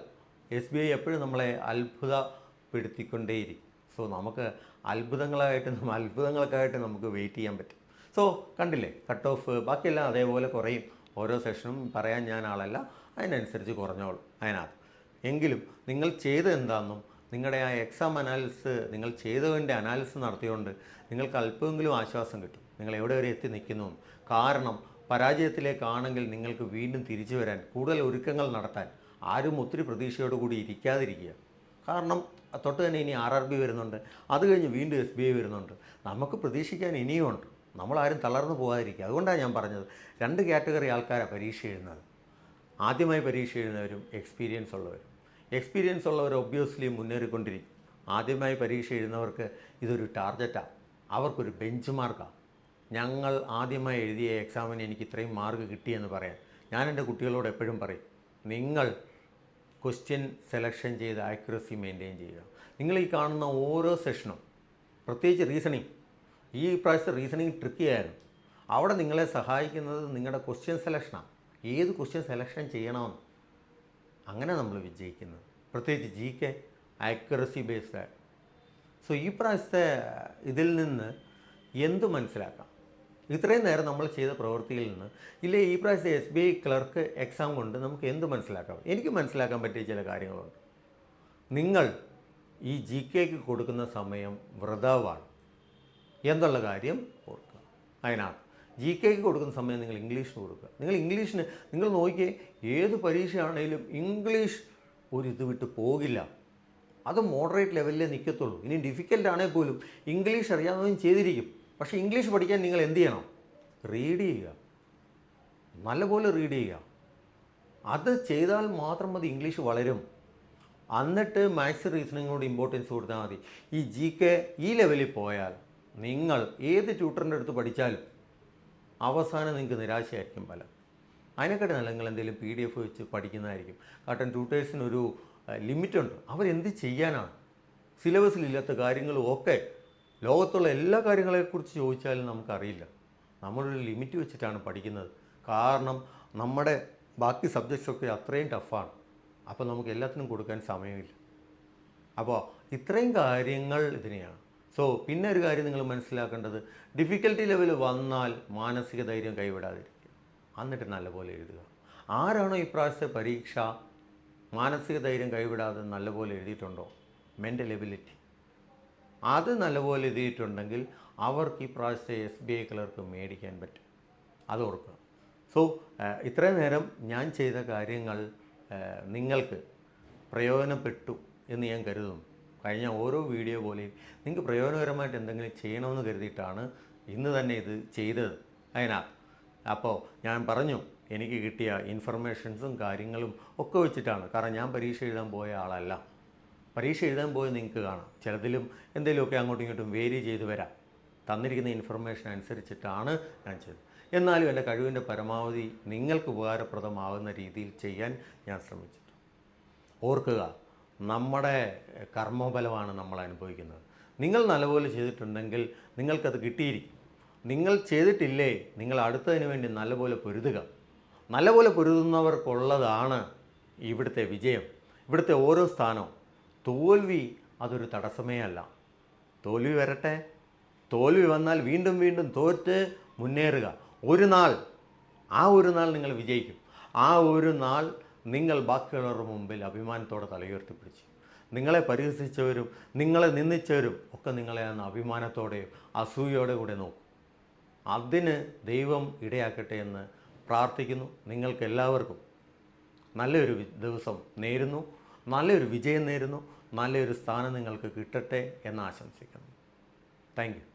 SBI എപ്പോഴും നമ്മളെ അത്ഭുതപ്പെടുത്തിക്കൊണ്ടേയിരിക്കും. സോ നമുക്ക് അത്ഭുതങ്ങൾക്കായിട്ട് നമുക്ക് വെയിറ്റ് ചെയ്യാൻ പറ്റും. സോ കണ്ടില്ലേ, കട്ട് ഓഫ് ബാക്കിയെല്ലാം അതേപോലെ കുറയും. ഓരോ സെഷനും പറയാൻ ഞാൻ ആളല്ല, അതിനനുസരിച്ച് കുറഞ്ഞോളും അതിനകത്ത്. എങ്കിലും നിങ്ങൾ ചെയ്തത് എന്താണെന്നും നിങ്ങളുടെ ആ എക്സാം അനാലിസിസ് നിങ്ങൾ ചെയ്തതിൻ്റെ അനാലിസിസ് നടത്തിയോണ്ട് നിങ്ങൾക്ക് അല്പമെങ്കിലും ആശ്വാസം കിട്ടും നിങ്ങൾ എവിടെ വരെ എത്തി നിൽക്കുന്നു. കാരണം പരാജയത്തിലേക്കാണെങ്കിൽ നിങ്ങൾക്ക് വീണ്ടും തിരിച്ചു വരാൻ കൂടുതൽ ഒരുക്കങ്ങൾ നടത്താൻ ആരും ഒത്തിരി പ്രതീക്ഷയോടുകൂടി ഇരിക്കാതിരിക്കുക. കാരണം തൊട്ട് തന്നെ ഇനി RRB വരുന്നുണ്ട്, അത് കഴിഞ്ഞ് വീണ്ടും SBI വരുന്നുണ്ട്. നമുക്ക് പ്രതീക്ഷിക്കാൻ ഇനിയുമുണ്ട്. നമ്മളാരും തളർന്നു പോകാതിരിക്കുക. അതുകൊണ്ടാണ് ഞാൻ പറഞ്ഞത് 2 കാറ്റഗറി ആൾക്കാരാണ് പരീക്ഷ എഴുതുന്നത്. ആദ്യമായി പരീക്ഷ എഴുതുന്നവരും എക്സ്പീരിയൻസ് ഉള്ളവരും. എക്സ്പീരിയൻസ് ഉള്ളവർ ഒബ്വിയസ്ലി മുന്നേറിക്കൊണ്ടിരിക്കും. ആദ്യമായി പരീക്ഷ എഴുതുന്നവർക്ക് ഇതൊരു ടാർഗറ്റാണ്, അവർക്കൊരു ബെഞ്ച് മാർക്കാണ്. ഞങ്ങൾ ആദ്യമായി എഴുതിയ എക്സാമിന് എനിക്ക് ഇത്രയും മാർക്ക് കിട്ടിയെന്ന് പറയാൻ ഞാൻ എൻ്റെ കുട്ടികളോട് എപ്പോഴും പറയും, നിങ്ങൾ ക്വസ്റ്റ്യൻ സെലക്ഷൻ ചെയ്ത് ആക്യുറസി മെയിൻറ്റെയിൻ ചെയ്യുക. നിങ്ങൾ ഈ കാണുന്ന ഓരോ സെഷനും, പ്രത്യേകിച്ച് റീസണിങ്, ഈ പ്രാവശ്യത്തെ റീസണിങ് ട്രിക്കിയായിരുന്നു. അവിടെ നിങ്ങളെ സഹായിക്കുന്നത് നിങ്ങളുടെ ക്വസ്റ്റ്യൻ സെലക്ഷനാണ്. ഏത് ക്വസ്റ്റ്യൻ സെലക്ഷൻ ചെയ്യണമെന്ന്, അങ്ങനെ നമ്മൾ വിജയിക്കുന്നത്. പ്രത്യേകിച്ച് GK ആക്യുറസി ബേസ്ഡ്. സോ ഈ പ്രാവശ്യത്തെ ഇതിൽ നിന്ന് എന്ത് മനസ്സിലാക്കാം? ഇത്രയും നേരം നമ്മൾ ചെയ്ത പ്രവൃത്തിയിൽ നിന്ന് ഇല്ലേ ഈ പ്രാവശ്യത്തെ SBI ക്ലർക്ക് എക്സാം കൊണ്ട് നമുക്ക് എന്ത് മനസ്സിലാക്കാം? എനിക്ക് മനസ്സിലാക്കാൻ പറ്റിയ ചില കാര്യങ്ങളുണ്ട്. നിങ്ങൾ ഈ GKക്ക് കൊടുക്കുന്ന സമയം വൃഥാവാണ് എന്നുള്ള കാര്യം ഓർക്കുക. അതിനകത്ത് GKക്ക് കൊടുക്കുന്ന സമയം നിങ്ങൾ ഇംഗ്ലീഷിന് കൊടുക്കുക. നിങ്ങൾ നോക്കിയേ, ഏത് പരീക്ഷയാണെങ്കിലും ഇംഗ്ലീഷ് ഒരു ഇത് വിട്ട് പോകില്ല. അത് മോഡറേറ്റ് ലെവലിലേ നിൽക്കത്തുള്ളൂ. ഇനി ഡിഫിക്കൽട്ട് ആണെങ്കിൽ പോലും ഇംഗ്ലീഷ് അറിയാവുന്നതും ചെയ്തിരിക്കും. പക്ഷേ ഇംഗ്ലീഷ് പഠിക്കാൻ നിങ്ങൾ എന്ത് ചെയ്യണം? റീഡ് ചെയ്യുക, നല്ലപോലെ റീഡ് ചെയ്യുക. അത് ചെയ്താൽ മാത്രം മതി ഇംഗ്ലീഷ് വളരും. എന്നിട്ട് മാത്സ് റീസണിങ്ങിനോട് ഇമ്പോർട്ടൻസ് കൊടുത്താൽ മതി. ഈ GK ഈ ലെവലിൽ പോയാൽ നിങ്ങൾ ഏത് ട്യൂട്ടറിൻ്റെ അടുത്ത് പഠിച്ചാലും അവസാനം നിങ്ങൾക്ക് നിരാശയായിരിക്കും ഫലം. അതിനെക്കാട്ടി നല്ല നിങ്ങൾ എന്തെങ്കിലും PDF വെച്ച് പഠിക്കുന്നതായിരിക്കും. കാരണം ട്യൂട്ടേഴ്സിനൊരു ലിമിറ്റുണ്ട്. അവരെന്ത് ചെയ്യാനാണ്? സിലബസിലില്ലാത്ത കാര്യങ്ങളും ഒക്കെ ലോകത്തുള്ള എല്ലാ കാര്യങ്ങളെക്കുറിച്ച് ചോദിച്ചാലും നമുക്കറിയില്ല. നമ്മളൊരു ലിമിറ്റ് വെച്ചിട്ടാണ് പഠിക്കുന്നത്. കാരണം നമ്മുടെ ബാക്കി സബ്ജക്ട്സൊക്കെ അത്രയും ടഫാണ്. അപ്പോൾ നമുക്ക് എല്ലാത്തിനും കൊടുക്കാൻ സമയമില്ല. അപ്പോൾ ഇത്രയും കാര്യങ്ങൾ ഇതിനെയാണ്. സോ പിന്നെ ഒരു കാര്യം നിങ്ങൾ മനസ്സിലാക്കേണ്ടത്, ഡിഫിക്കൽട്ടി ലെവൽ വന്നാൽ മാനസിക ധൈര്യം കൈവിടാതിരിക്കുക, എന്നിട്ട് നല്ലപോലെ എഴുതുക. ആരാണോ ഇപ്രാവശ്യത്തെ പരീക്ഷ മാനസിക ധൈര്യം കൈവിടാതെ നല്ലപോലെ എഴുതിയിട്ടുണ്ടോ, മെൻ്റൽ എബിലിറ്റി അത് നല്ലപോലെ എഴുതിയിട്ടുണ്ടെങ്കിൽ അവർക്ക് ഈ പ്രാവശ്യത്തെ SBI ക്ലർക്ക് മേടിക്കാൻ പറ്റും. അത് ഓർക്കുക. സോ ഇത്രയും നേരം ഞാൻ ചെയ്ത കാര്യങ്ങൾ നിങ്ങൾക്ക് പ്രയോജനപ്പെട്ടു എന്ന് ഞാൻ കരുതുന്നു. കഴിഞ്ഞ ഓരോ വീഡിയോ പോലെയും നിങ്ങൾക്ക് പ്രയോജനകരമായിട്ട് എന്തെങ്കിലും ചെയ്യണമെന്ന് കരുതിയിട്ടാണ് ഇന്ന് തന്നെ ഇത് ചെയ്തത്. അതിനകത്ത് അപ്പോൾ ഞാൻ പറഞ്ഞു, എനിക്ക് കിട്ടിയ ഇൻഫർമേഷൻസും കാര്യങ്ങളും ഒക്കെ വെച്ചിട്ടാണ്. കാരണം ഞാൻ പരീക്ഷ എഴുതാൻ പോയ ആളല്ല. പരീക്ഷ എഴുതാൻ പോയി നിങ്ങൾക്ക് കാണാം, ചിലതിലും എന്തെങ്കിലുമൊക്കെ അങ്ങോട്ടും ഇങ്ങോട്ടും വേരി ചെയ്ത് വരാം. തന്നിരിക്കുന്ന ഇൻഫർമേഷൻ അനുസരിച്ചിട്ടാണ് ഞാൻ ചെയ്തത്. എന്നാലും എൻ്റെ കഴിവിൻ്റെ പരമാവധി നിങ്ങൾക്ക് ഉപകാരപ്രദമാകുന്ന രീതിയിൽ ചെയ്യാൻ ഞാൻ ശ്രമിച്ചിട്ടുണ്ട്. ഓർക്കുക, നമ്മുടെ കർമ്മഫലമാണ് നമ്മൾ അനുഭവിക്കുന്നത്. നിങ്ങൾ നല്ലപോലെ ചെയ്തിട്ടുണ്ടെങ്കിൽ നിങ്ങൾക്കത് കിട്ടിയിരിക്കും. നിങ്ങൾ ചെയ്തിട്ടില്ലേ, നിങ്ങൾ അടുത്തതിന് വേണ്ടി നല്ലപോലെ പൊരുതുക. നല്ലപോലെ പൊരുതുന്നവർക്കുള്ളതാണ് ഇവിടുത്തെ വിജയം, ഇവിടുത്തെ ഓരോ സ്ഥാനവും. തോൽവി അതൊരു തടസ്സമേ അല്ല. തോൽവി വരട്ടെ, തോൽവി വന്നാൽ വീണ്ടും വീണ്ടും തോറ്റ് മുന്നേറുക. ഒരു നാൾ നിങ്ങൾ വിജയിക്കും. ആ ഒരു നാൾ നിങ്ങൾ ബാക്കിയുള്ളവരുടെ മുമ്പിൽ അഭിമാനത്തോടെ തലയുയർത്തിപ്പിടിച്ചു. നിങ്ങളെ പരിഹസിച്ചവരും നിങ്ങളെ നിന്ദിച്ചവരും ഒക്കെ നിങ്ങളെ അന്ന് അഭിമാനത്തോടെയും അസൂയയോടെ കൂടെ നോക്കും. അതിന് ദൈവം ഇടയാക്കട്ടെ എന്ന് പ്രാർത്ഥിക്കുന്നു. നിങ്ങൾക്കെല്ലാവർക്കും നല്ലൊരു ദിവസം നേരുന്നു, നല്ലൊരു വിജയം നേരുന്നു, നല്ലൊരു സ്ഥാനം നിങ്ങൾക്ക് കിട്ടട്ടെ എന്ന് ആശംസിക്കുന്നു. Thank you.